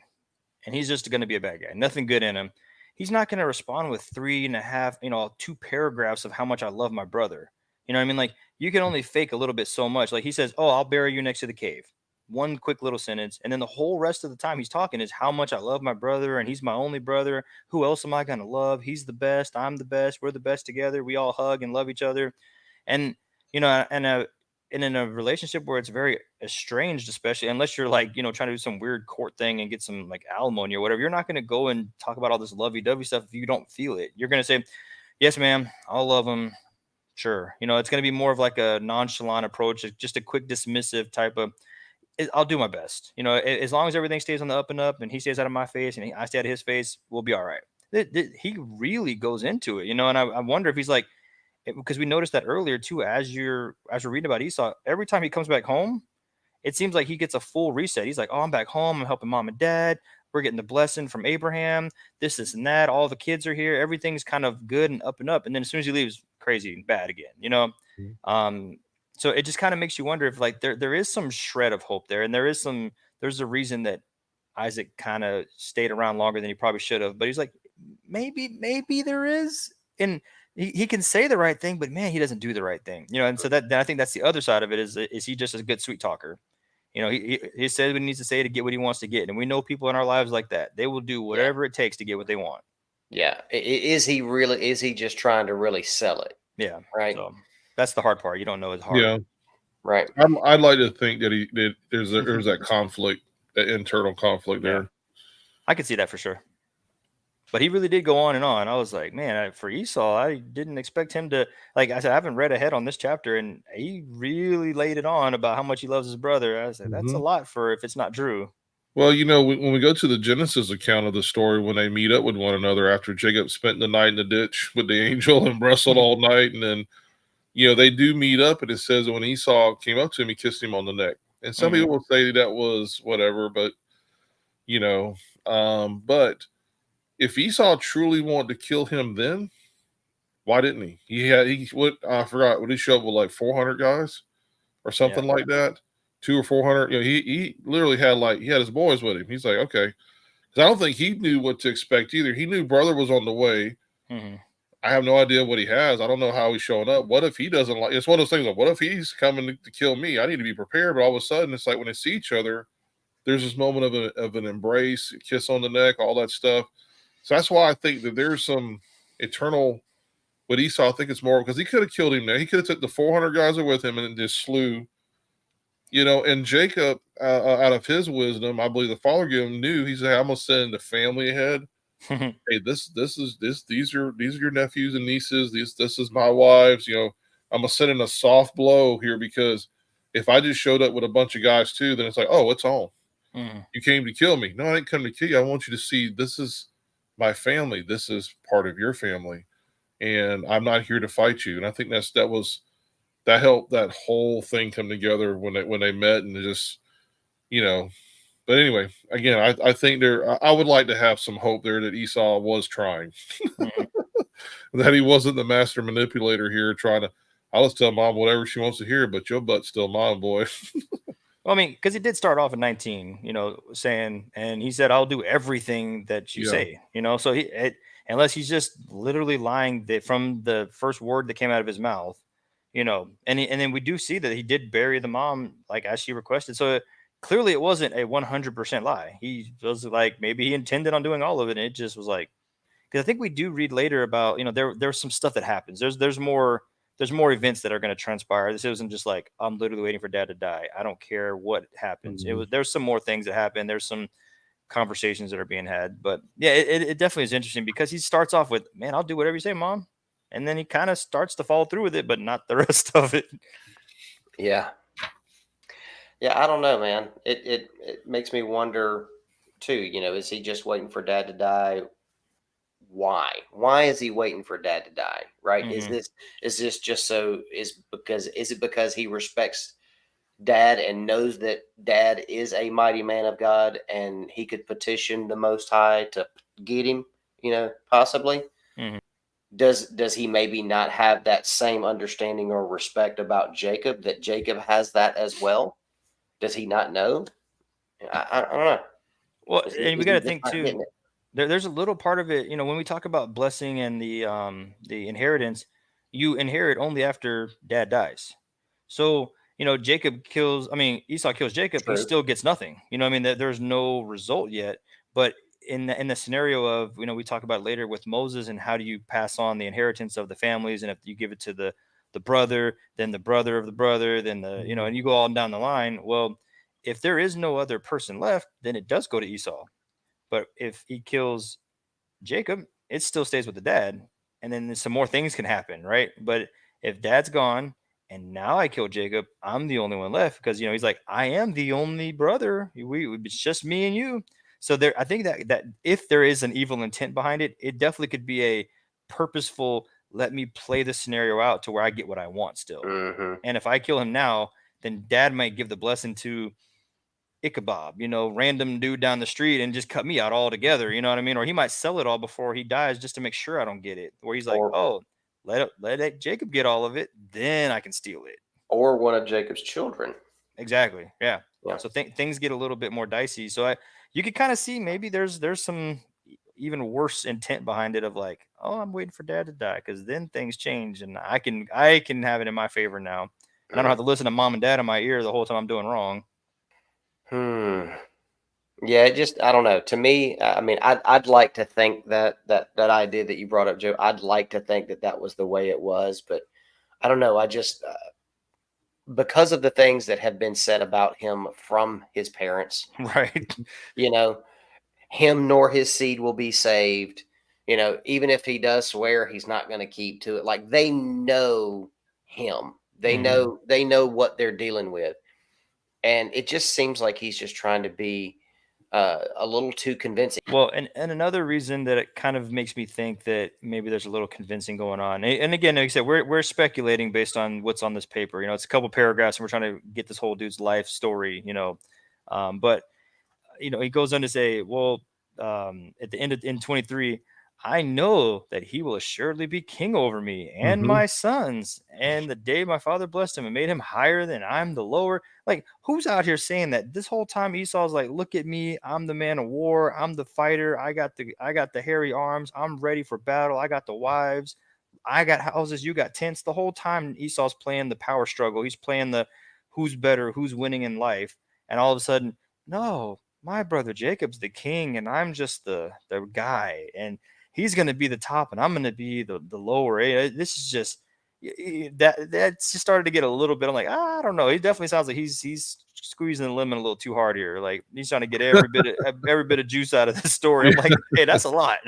and he's just going to be a bad guy, nothing good in him, he's not going to respond with 3.5, 2 paragraphs of how much I love my brother. You know what I mean? Like, you can only fake a little bit so much. Like, he says, "Oh, I'll bury you next to the cave." One quick little sentence, and then the whole rest of the time he's talking is how much I love my brother, and he's my only brother. Who else am I going to love? He's the best. I'm the best. We're the best together. We all hug and love each other. And you know, and in a relationship where it's very estranged, especially unless you're like, trying to do some weird court thing and get some like alimony or whatever, you're not going to go and talk about all this lovey-dovey stuff if you don't feel it. You're going to say, "Yes, ma'am, I'll love him." Sure. It's going to be more of like a nonchalant approach, just a quick dismissive type of, "I'll do my best." As long as everything stays on the up and up and he stays out of my face and I stay out of his face, we'll be all right. He really goes into it, and I wonder if he's like, because we noticed that earlier too, as we're reading about Esau, every time he comes back home, it seems like he gets a full reset. He's like, "Oh, I'm back home. I'm helping mom and dad. We're getting the blessing from Abraham. This, and that. All the kids are here. Everything's kind of good and up and up." And then as soon as he leaves, crazy and bad again. Um, so it just kind of makes you wonder if like there is some shred of hope there, and there's a reason that Isaac kind of stayed around longer than he probably should have. But he's like, maybe there is, and he can say the right thing, but man, he doesn't do the right thing. And so then I think that's the other side of it is he just a good sweet talker? He says what he needs to say to get what he wants to get. And we know people in our lives like that. They will do Yeah. whatever it takes to get what they want. Yeah. Is he just trying to really sell it? Yeah. Right. So that's the hard part. You don't know his heart. Yeah, Right. I'd like to think that there's that conflict, that internal conflict Yeah. there. I could see that for sure. But he really did go on and on. I was like, man, for Esau, I didn't expect him to, like I said, I haven't read ahead on this chapter, and he really laid it on about how much he loves his brother. I said, that's a lot for if it's not Drew. Well, when we go to the Genesis account of the story, when they meet up with one another after Jacob spent the night in the ditch with the angel and wrestled all night, and then they do meet up, and it says that when Esau came up to him, he kissed him on the neck. And some people will say that was whatever, but but if Esau truly wanted to kill him, then why didn't he? I forgot, would he show up with like 400 guys or something like that? 200 or 400. He literally had he had his boys with him. He's like, okay, because I don't think he knew what to expect either. He knew brother was on the way. I have no idea what he has. I don't know how he's showing up. What if he doesn't like? It's one of those things. Like, what if he's coming to kill me? I need to be prepared. But all of a sudden, it's like when they see each other, there's this moment of an embrace, a kiss on the neck, all that stuff. So that's why I think that there's some eternal. With Esau, I think it's more because he could have killed him there. He could have took the 400 guys that with him and just slew. And Jacob, out of his wisdom, I believe the father gave him knew. He said, "I'm gonna send the family ahead. Hey, these are your nephews and nieces. This is my wives. I'm gonna send in a soft blow here because if I just showed up with a bunch of guys too, then it's like, oh, it's on. You came to kill me. No, I didn't come to kill you. I want you to see this is my family. This is part of your family, and I'm not here to fight you." And I think that helped that whole thing come together when they met, and just But anyway, again, I think I would like to have some hope there that Esau was trying, that he wasn't the master manipulator here trying to. I'll just tell mom whatever she wants to hear, but your butt's still mine, boy. Well, I mean, because he did start off at 19, saying, and he said, "I'll do everything that you say," So and unless he's just literally lying from the first word that came out of his mouth, you know. And then we do see that he did bury the mom like as she requested. So clearly it wasn't a 100% lie. He was like, maybe he intended on doing all of it, and it just was like, because I think we do read later about, you know, there's some stuff that happens. There's more events that are going to transpire. This isn't just like, I'm literally waiting for dad to die. I don't care what happens. There's some more things that happen. There's some conversations that are being had. But yeah, it definitely is interesting because he starts off with, man, I'll do whatever you say, mom. And then he kind of starts to follow through with it, but not the rest of it. Yeah. Yeah, I don't know, man. It makes me wonder too, you know, is he just waiting for dad to die? Why is he waiting for dad to die? Right? Mhm. Is this just is it because he respects dad and knows that dad is a mighty man of God and he could petition the Most High to get him, you know, possibly? Mhm. Does he maybe not have that same understanding or respect about Jacob, that Jacob has that as well? Does he not know? I don't know. Well, and we Is got he to just think not too. getting it? There's a little part of it, you know, when we talk about blessing and the inheritance, you inherit only after dad dies. So, you know, Esau kills Jacob, he True. still gets nothing. You know what I mean? There's no result yet. But in the scenario of, you know, we talk about later with Moses and how do you pass on the inheritance of the families, and if you give it to the brother, then the brother of the brother, then the, you know, and you go all down the line. Well, if there is no other person left, then it does go to Esau. But if he kills Jacob, it still stays with the dad. And then some more things can happen, right? But if dad's gone and now I kill Jacob, I'm the only one left because, you know, he's like, I am the only brother. It's just me and you. So there, I think that if there is an evil intent behind it, it definitely could be a purposeful, let me play the scenario out to where I get what I want still. Mm-hmm. And if I kill him now, then dad might give the blessing to Ichabod, you know, random dude down the street and just cut me out altogether. You know what I mean? Or he might sell it all before he dies just to make sure I don't get it. Where he's like, Or oh, let Jacob get all of it, then I can steal it. or one of Jacob's children. Exactly. Yeah. Yeah. So things get a little bit more dicey. So you could kind of see maybe there's some even worse intent behind it of like, oh, I'm waiting for dad to die because then things change and I can have it in my favor now, and I don't have to listen to mom and dad in my ear the whole time I'm doing wrong. Yeah, it just I don't know. To me, I mean, I'd like to think that idea that you brought up, Joe. I'd like to think that that was the way it was, but I don't know. I just because of the things that have been said about him from his parents, Right. you know, him nor his seed will be saved. You know, even if he does swear he's not going to keep to it, like they know him. They know what they're dealing with. And it just seems like he's just trying to be a little too convincing. Well, and another reason that it kind of makes me think that maybe there's a little convincing going on, and again, like I said, we're speculating based on what's on this paper. You know, it's a couple paragraphs, and we're trying to get this whole dude's life story. You know, but you know, he goes on to say, well, at the end of in 23, I know that he will assuredly be king over me and Mm-hmm. my sons. And the day my father blessed him and made him higher than I'm the lower. Like, who's out here saying that this whole time Esau's like, look at me, I'm the man of war, I'm the fighter, I got the hairy arms, I'm ready for battle, I got the wives, I got houses, you got tents. The whole time Esau's playing the power struggle, he's playing the who's better, who's winning in life. And all of a sudden, no, my brother Jacob's the king and I'm just the guy, and he's going to be the top and I'm going to be the lower. This is just that's just started to get a little bit. I'm like, I don't know. He definitely sounds like he's squeezing the lemon a little too hard here. Like he's trying to get every bit of juice out of this story. I'm like, hey, that's a lot.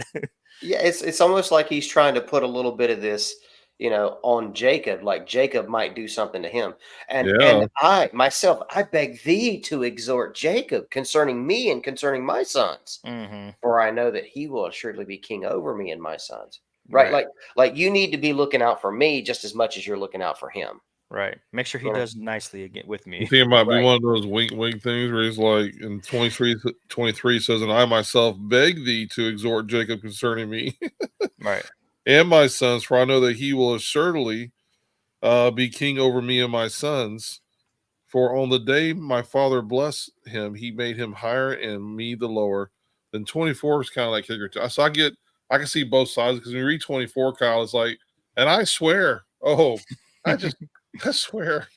Yeah, it's almost like he's trying to put a little bit of this, you know, on Jacob, like Jacob might do something to him. And Yeah. I myself, I beg thee to exhort Jacob concerning me and concerning my sons, Hmm. for I know that he will assuredly be king over me and my sons. Right? Right. Like you need to be looking out for me just as much as you're looking out for him. Right. Make sure he You know? does nicely again with You me. think it might be Right. one of those wink wink things where he's like in 23 says, and I myself beg thee to exhort Jacob concerning me Right. and my sons, for I know that he will assuredly be king over me and my sons. For on the day my father blessed him, he made him higher and me the lower. Then 24 is kind of like kicker. So I get I can see both sides, because when you read 24, Kyle, it's like, and I swear, I swear,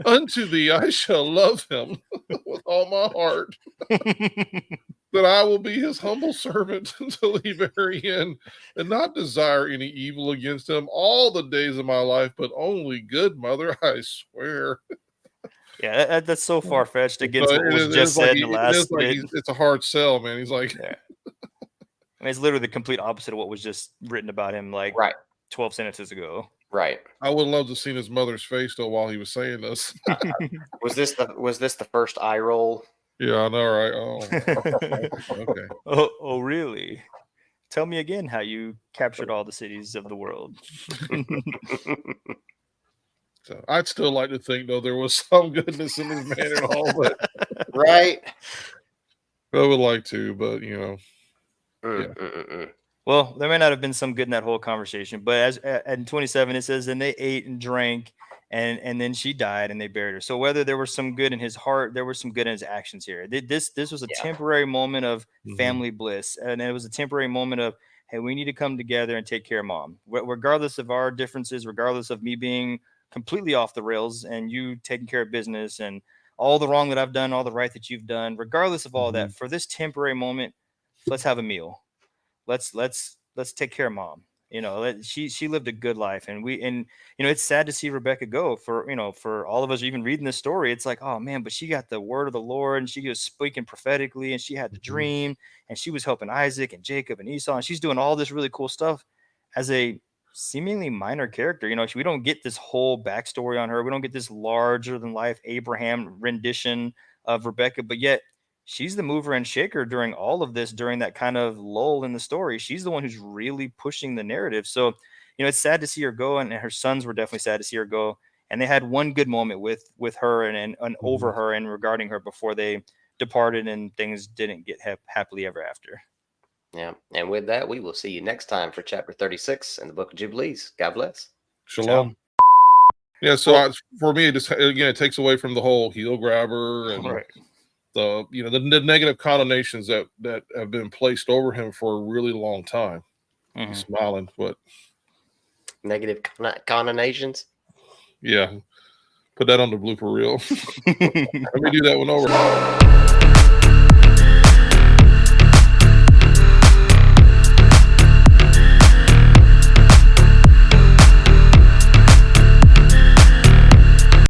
unto thee I shall love him with all my heart, that I will be his humble servant until the very end, and not desire any evil against him all the days of my life, but only good, mother, I swear. Yeah, that's so far fetched against So what was just said in the last bit. It's a hard sell, man. He's like, Yeah. I mean, it's literally the complete opposite of what was just written about him like Right. 12 sentences ago. Right. I would love to have seen his mother's face though while he was saying this. Was this the first eye roll? Yeah, I know, right? Oh, okay. Oh, really? Tell me again how you captured all the cities of the world. So I'd still like to think though there was some goodness in this man and all, but Right. I would like to, but Well, there may not have been some good in that whole conversation, but as in 27 it says, and they ate and drank, and then she died, and they buried her. So whether there was some good in his heart, there was some good in his actions here. This was a temporary moment of family bliss, and it was a temporary moment of, hey, we need to come together and take care of mom, regardless of our differences, regardless of me being completely off the rails and you taking care of business and all the wrong that I've done, all the right that you've done, regardless of all that. For this temporary moment, let's have a meal. Let's take care of mom. She lived a good life, and it's sad to see Rebecca go. For all of us even reading this story, it's like, oh man, but she got the word of the Lord, and she was speaking prophetically, and she had the dream, and she was helping Isaac and Jacob and Esau, and she's doing all this really cool stuff as a seemingly minor character. We don't get this whole backstory on her. We don't get this larger than life Abraham rendition of Rebecca, but yet she's the mover and shaker during all of this, during that kind of lull in the story. She's the one who's really pushing the narrative. So, it's sad to see her go, and her sons were definitely sad to see her go. And they had one good moment with her and over her and regarding her before they departed, and things didn't get happily ever after. Yeah. And with that, we will see you next time for chapter 36 in the book of Jubilees. God bless. Shalom. Ciao. Yeah, so for me, it takes away from the whole heel grabber and Right. the negative connotations that have been placed over him for a really long time. He's smiling, but negative connotations. Yeah, put that on the blooper reel. Let me do that one over.